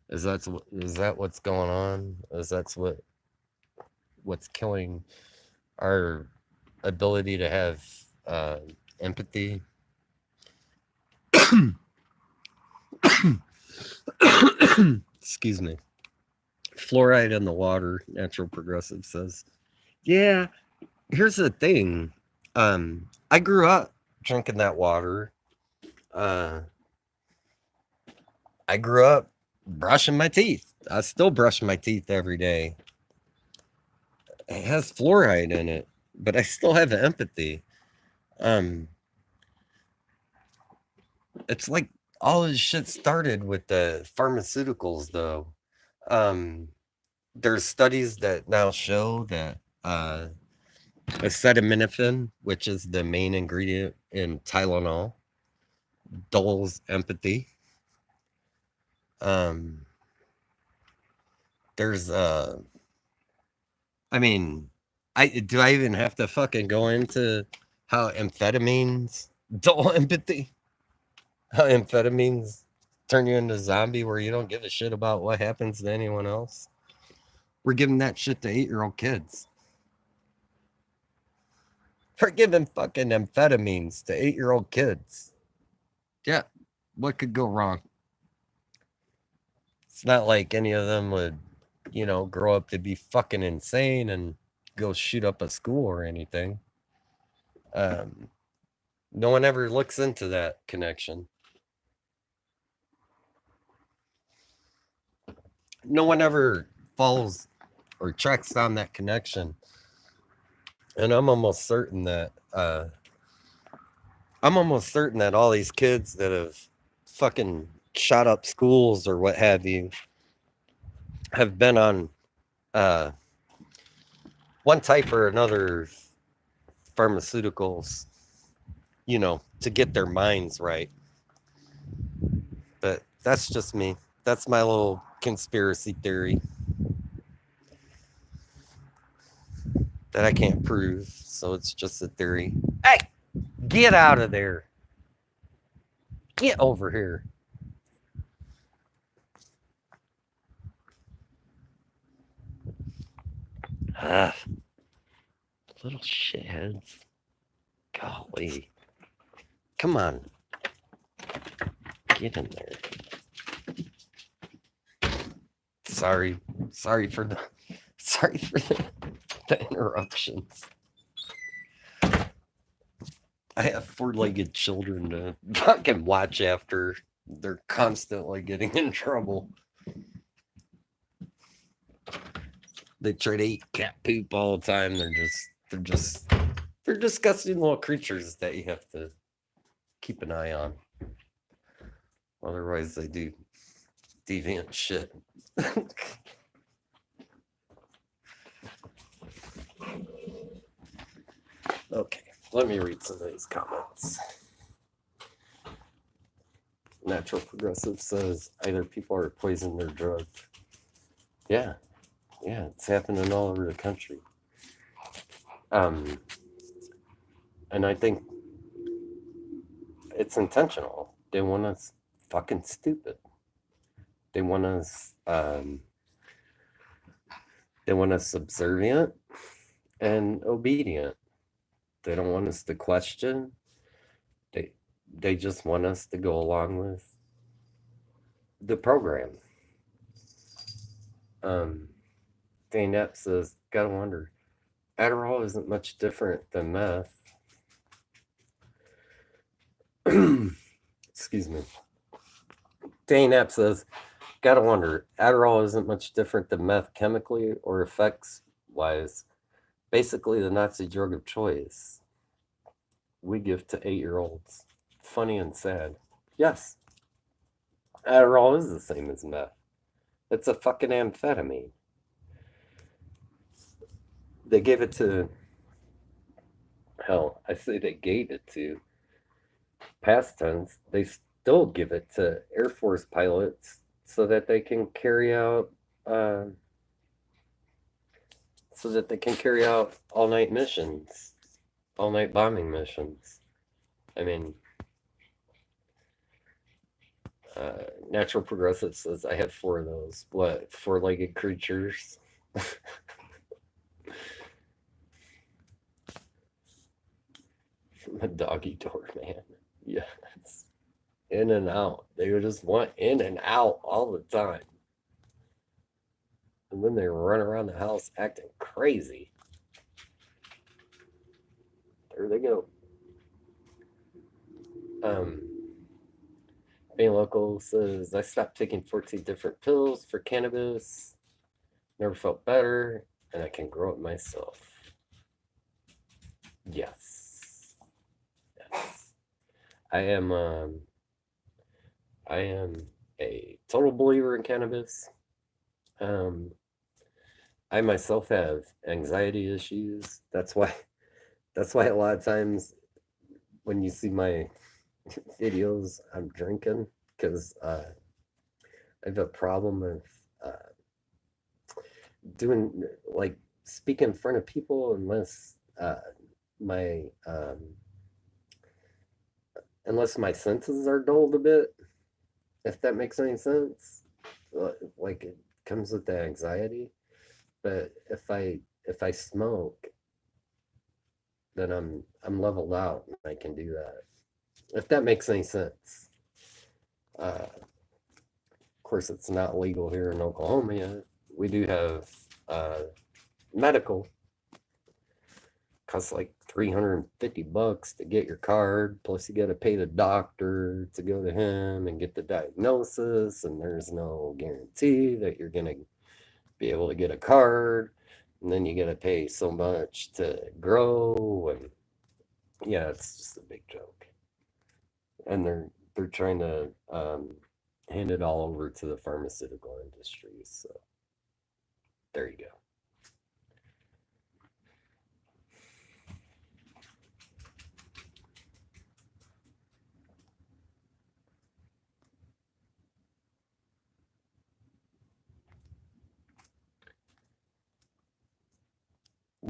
Is that what's going on? Is that's what's killing our ability to have empathy? Excuse me. Fluoride in the water, Natural Progressive says. Yeah, here's the thing. I grew up drinking that water. I grew up brushing my teeth. I still brush my teeth every day. It has fluoride in it, but I still have empathy. It's like all this shit started with the pharmaceuticals, though. There's studies that now show that acetaminophen, which is the main ingredient in Tylenol, dulls empathy. There's I mean, I even have to fucking go into how amphetamines dull empathy? How amphetamines turn you into a zombie where you don't give a shit about what happens to anyone else? We're giving that shit to 8-year-old kids. We're giving fucking amphetamines to 8-year-old kids. Yeah, what could go wrong? It's not like any of them would, grow up to be fucking insane and go shoot up a school or anything. No one ever looks into that connection. No one ever follows or tracks down that connection. And I'm almost certain that all these kids that have fucking shot up schools or what have you have been on one type or another pharmaceuticals, to get their minds right. But that's just me. That's my little conspiracy theory that I can't prove. So it's just a theory. Hey, get out of there. Get over here. Ah, little shitheads. Golly. Come on. Get in there. Sorry for the interruptions. I have four-legged children to fucking watch after. They're constantly getting in trouble. They try to eat cat poop all the time. They're disgusting little creatures that you have to keep an eye on. Otherwise, they do deviant shit. Okay, let me read some of these comments. Natural Progressive says either people are poisoned or drugged. Yeah, it's happening all over the country. And I think it's intentional. They want us fucking stupid. They want us subservient and obedient. They don't want us to question. They just want us to go along with the program. Dane Epp says, gotta wonder, Adderall isn't much different than meth. Excuse me. Dane Epp says, gotta wonder, Adderall isn't much different than meth chemically or effects-wise. Basically the Nazi drug of choice. We give to 8-year-olds. Funny and sad. Yes. Adderall is the same as meth. It's a fucking amphetamine. They gave it to... Hell, I say they gave it to... Past tense, they still give it to Air Force pilots so that they can carry out... all-night missions. All-night bombing missions. I mean... Natural Progressive says, I have 4 of those. What, 4-legged creatures? A doggy door, man. Yes. In and out. They just want in and out all the time. And then they run around the house acting crazy. There they go. Being Local says, I stopped taking 14 different pills for cannabis. Never felt better, and I can grow it myself. Yes. I am a total believer in cannabis. I myself have anxiety issues. That's why a lot of times when you see my videos, I'm drinking because I have a problem with doing, like, speaking in front of people unless my senses are dulled a bit, if that makes any sense. Like, it comes with the anxiety. But if I smoke, then I'm leveled out and I can do that. If that makes any sense. Of course, it's not legal here in Oklahoma yet. We do have medical. Costs like $350 to get your card, plus you got to pay the doctor to go to him and get the diagnosis, and there's no guarantee that you're gonna be able to get a card, and then you got to pay so much to grow, and yeah, it's just a big joke. And they're trying to hand it all over to the pharmaceutical industry. So there you go.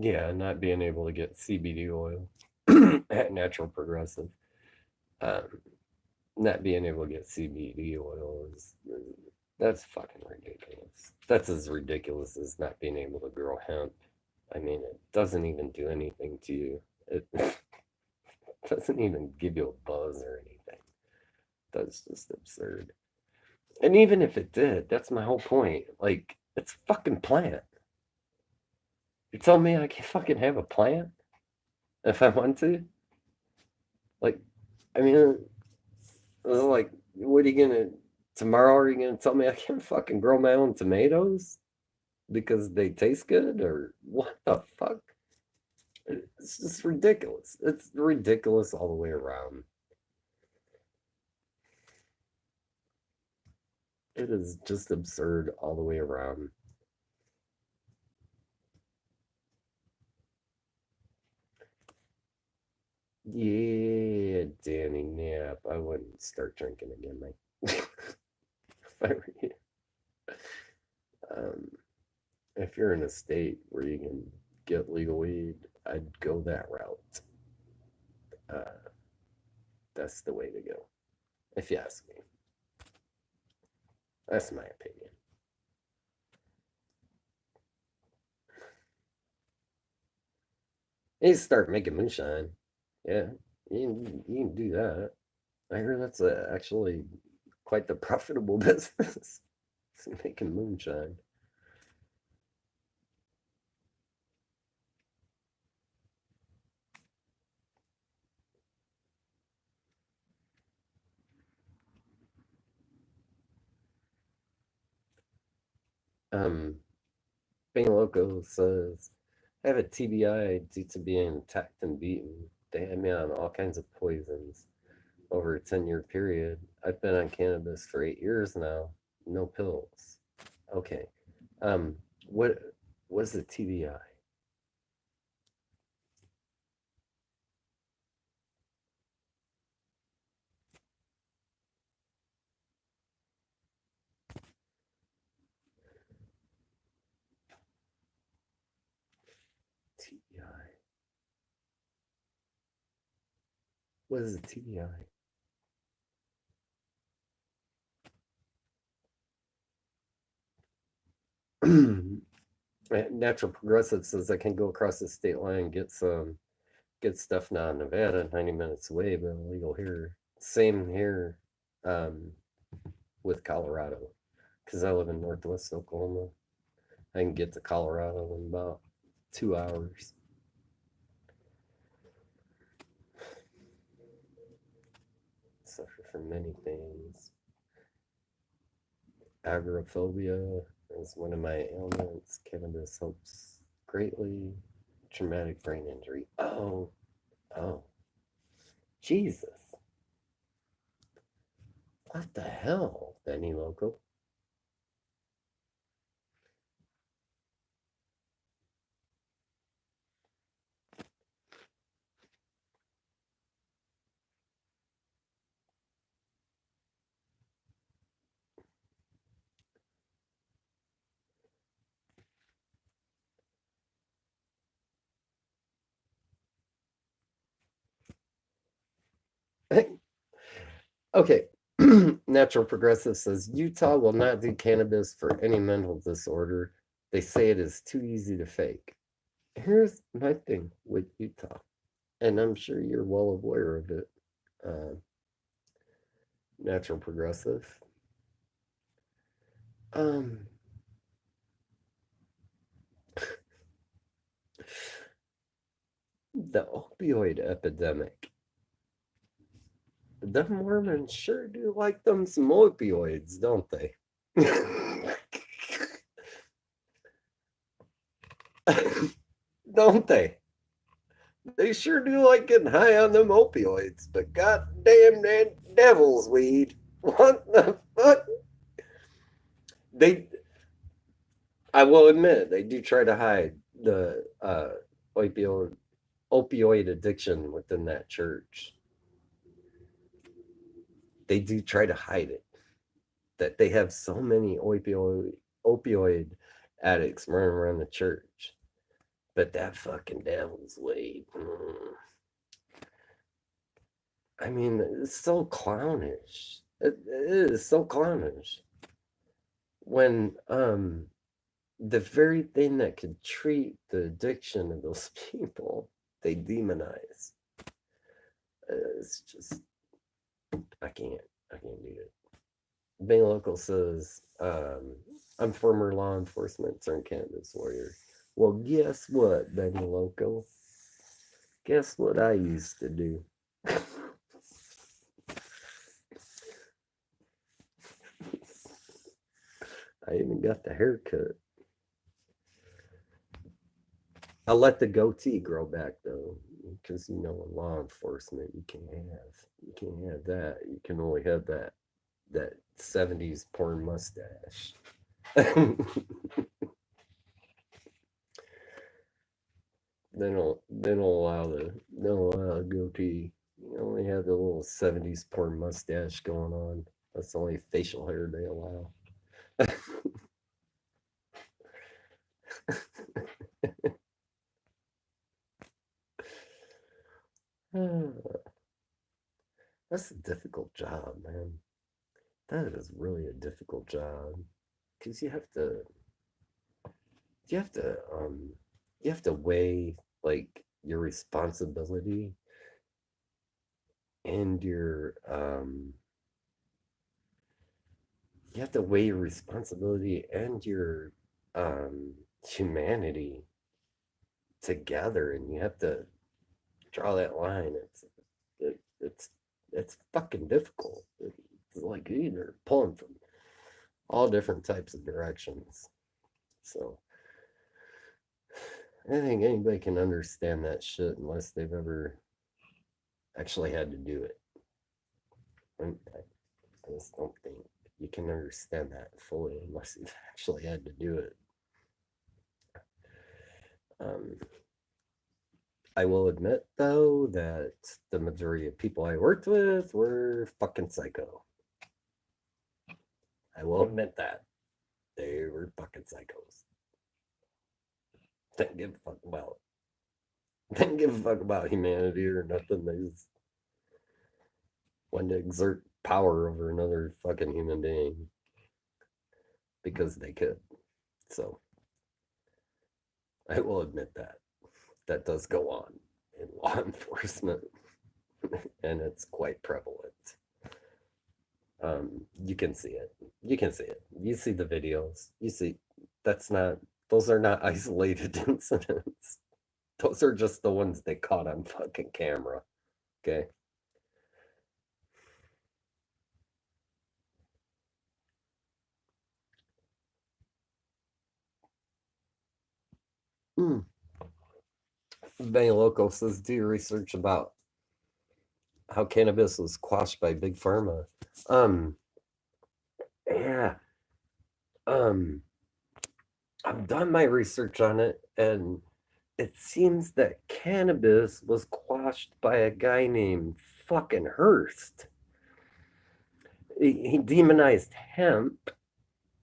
Yeah, not being able to get CBD oil at Natural Progressive. not being able to get CBD oil is that's fucking ridiculous. That's as ridiculous as not being able to grow hemp. I mean, it doesn't even do anything to you. It doesn't even give you a buzz or anything. That's just absurd. And even if it did, that's my whole point. Like, it's a fucking plant. You telling me I can fucking have a plant if I want to? Like, I mean, like, what are you gonna tomorrow? Are you gonna tell me I can't fucking grow my own tomatoes because they taste good, or what the fuck? It's just ridiculous. It's ridiculous all the way around. It is just absurd all the way around. Yeah, Danny Nap. I wouldn't start drinking again, mate. If I were you. Um, if you're in a state where you can get legal weed, I'd go that route. Uh, that's the way to go, if you ask me. That's my opinion. You start making moonshine. Yeah, you can do that. I hear that's actually quite the profitable business. Making moonshine. Um, Being Loco says, I have a TBI due to being attacked and beaten. They had me on all kinds of poisons over a 10-year period. I've been on cannabis for 8 years now. No pills. Okay. Um, what was the TBI? TBI. What is a TBI? Natural Progressive says I can go across the state line and get some good stuff now in Nevada, 90 minutes away, but illegal here. Same here with Colorado, because I live in Northwest Oklahoma. I can get to Colorado in about 2 hours. Suffer from many things. Agoraphobia is one of my ailments. Cannabis helps greatly. Traumatic brain injury. Oh, Jesus. What the hell, Benny Loco? Okay. Natural Progressive says Utah will not do cannabis for any mental disorder. They say it is too easy to fake. Here's my thing with Utah, and I'm sure you're well aware of it, uh, Natural Progressive. Um, the opioid epidemic. The Mormons sure do like them some opioids, don't they? Don't they? They sure do like getting high on them opioids, but goddamn that devil's weed. What the fuck? They, I will admit, they do try to hide the opioid opioid addiction within that church. They do try to hide it. That they have so many opioid addicts running around the church. But that fucking devil's weed. I mean, it's so clownish. It is so clownish. When the very thing that could treat the addiction of those people, they demonize. It's just I can't do it. Being Local says, I'm former law enforcement turned cannabis warrior. Well, guess what, Benny Loco? Guess what I used to do? I even got the haircut. I let the goatee grow back though, because in law enforcement you can't have that. You can only have that 70s porn mustache. They don't allow the goatee. You only have the little 70s porn mustache going on. That's the only facial hair they allow. That's a difficult job, man. That is really a difficult job. Because you have to weigh like your responsibility and your you have to weigh your responsibility and your humanity together, and you have to draw that line. It's fucking difficult. It's like you're pulling from all different types of directions. So I don't think anybody can understand that shit unless they've ever actually had to do it. I just don't think you can understand that fully unless you've actually had to do it. I will admit, though, that the majority of people I worked with were fucking psycho. I will admit that. They were fucking psychos. Didn't give a fuck about humanity or nothing. They just wanted to exert power over another fucking human being because they could. So I will admit that does go on in law enforcement, and it's quite prevalent. You can see it. You see the videos. You see those are not isolated incidents. Those are just the ones they caught on fucking camera. Okay. Benny Loco says, do your research about how cannabis was quashed by Big Pharma. Yeah. I've done my research on it, and it seems that cannabis was quashed by a guy named fucking Hearst. He demonized hemp,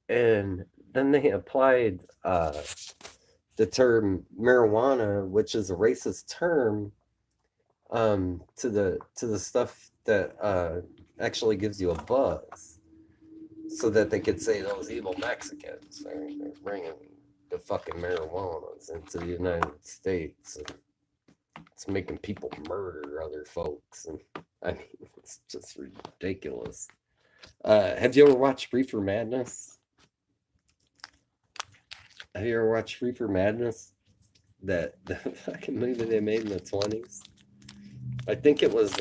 and then they applied the term marijuana, which is a racist term, to the stuff that actually gives you a buzz, so that they could say those evil Mexicans are bringing the fucking marijuanas into the United States, and it's making people murder other folks, and I mean it's just ridiculous. Have you ever watched Reefer Madness? Have you ever watched Reefer Madness? The fucking movie they made in the 20s. I think it was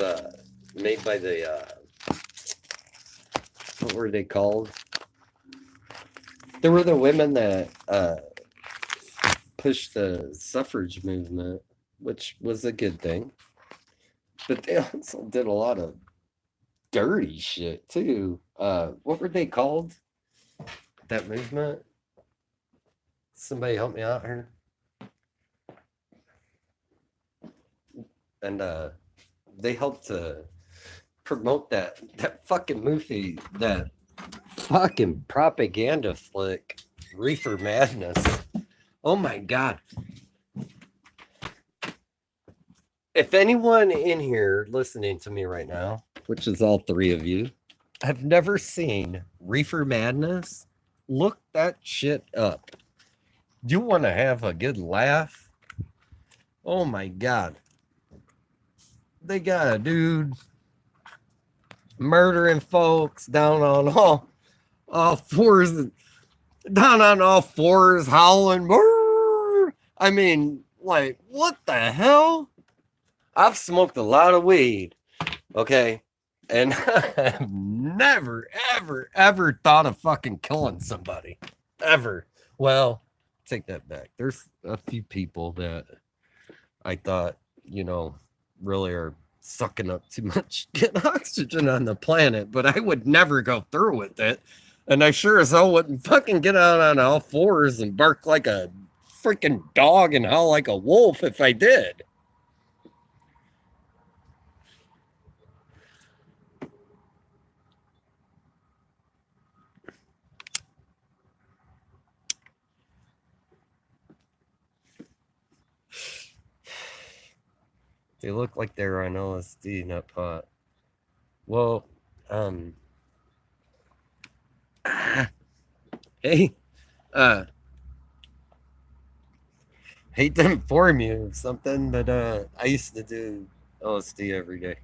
made by the what were they called? There were the women that pushed the suffrage movement, which was a good thing. But they also did a lot of dirty shit too. What were they called? That movement? Somebody help me out here. And they helped to promote that fucking movie, that fucking propaganda flick, Reefer Madness. Oh my god. If anyone in here listening to me right now, which is all three of you, have never seen Reefer Madness, look that shit up. You want to have a good laugh? Oh my god. They got a dude murdering folks down on all fours, down on all fours, howling. Brrr. I mean, like, what the hell? I've smoked a lot of weed, okay? And I've never, ever, ever thought of fucking killing somebody. Ever. Well, take that back. There's a few people that I thought, really are sucking up too much oxygen on the planet, but I would never go through with it. And I sure as hell wouldn't fucking get out on all fours and bark like a freaking dog and howl like a wolf if I did. They look like they're on LSD, not pot. Well, hey, hate to inform you of something, but I used to do LSD every day.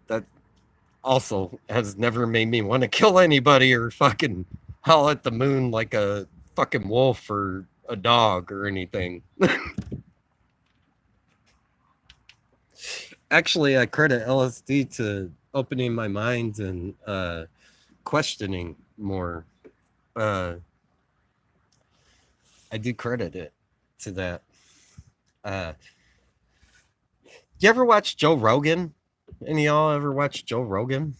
That also has never made me want to kill anybody or fucking howl at the moon like a fucking wolf or a dog or anything. Actually, I credit LSD to opening my mind and questioning more. I do credit it to that. You ever watch Joe Rogan? Any of y'all ever watch Joe Rogan?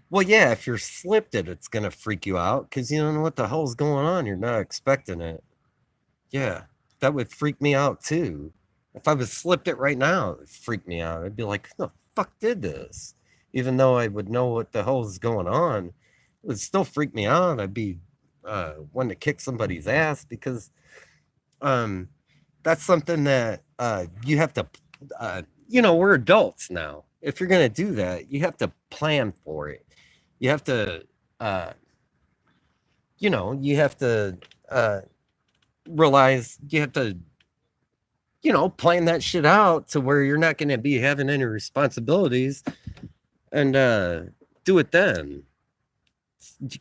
Well, yeah, if you're slipped it, it's gonna freak you out because you don't know what the hell's going on. You're not expecting it. Yeah, that would freak me out too. If I was slipped it right now, it would freak me out. I'd be like, who the fuck did this? Even though I would know what the hell is going on, it would still freak me out. I'd be wanting to kick somebody's ass because um that's something that you have to we're adults now. If you're gonna do that, you have to plan for it. You have to you have to realize you have to plan that shit out to where you're not gonna be having any responsibilities and do it then. You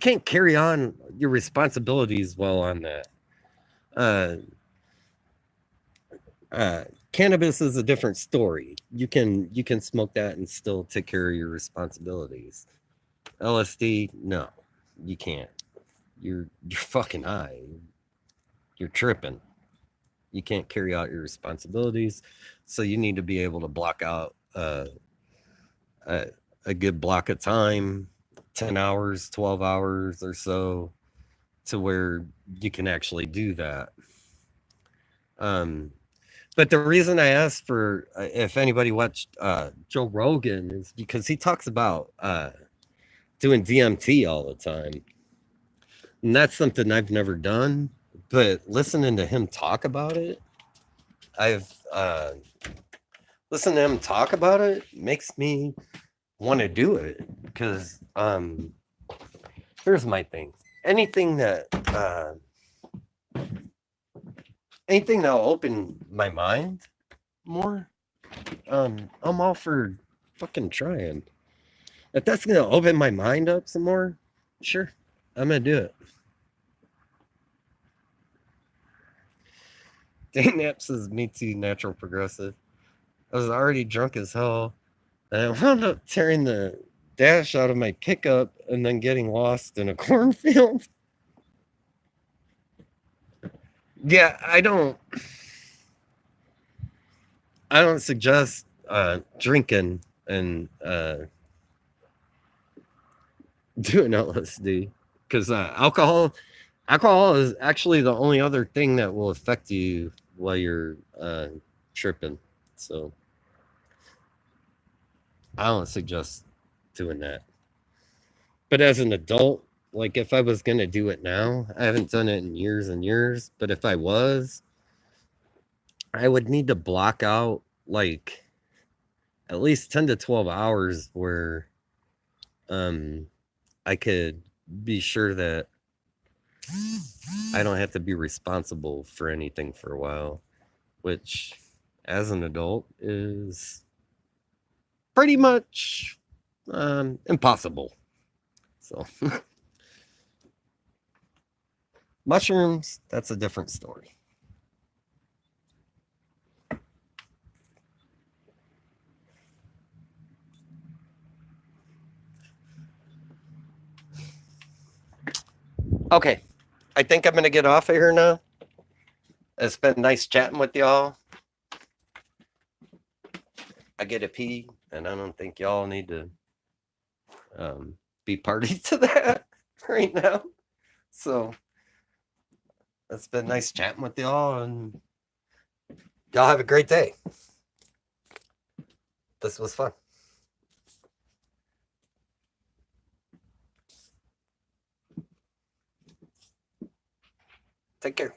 can't carry on your responsibilities while on that. Cannabis is a different story. You can smoke that and still take care of your responsibilities. LSD, no, you can't. You're fucking high. You're tripping. You can't carry out your responsibilities, so you need to be able to block out a good block of time, 10 hours, 12 hours or so, to where you can actually do that. But the reason I asked for if anybody watched Joe Rogan is because he talks about doing DMT all the time. And that's something I've never done. But listening to him talk about it, I've listened to him talk about it makes me want to do it. Because here's my thing. Anything that'll open my mind more, I'm all for fucking trying. If that's gonna open my mind up some more, sure, I'm gonna do it. Dane Knapp says, me too, natural progressive. I was already drunk as hell, and I wound up tearing the dash out of my pickup and then getting lost in a cornfield. Yeah, I don't suggest drinking and doing LSD because alcohol is actually the only other thing that will affect you while you're tripping. So I don't suggest doing that. But as an adult, like if I was gonna do it now, I haven't done it in years and years, but if I was, I would need to block out like at least 10 to 12 hours where um I could be sure that I don't have to be responsible for anything for a while, which as an adult is pretty much impossible. So mushrooms, that's a different story. Okay, I think I'm gonna get off of here now. It's been nice chatting with y'all. I get a pee, and I don't think y'all need to be party to that right now. So it's been nice chatting with y'all, and y'all have a great day. This was fun. Take care.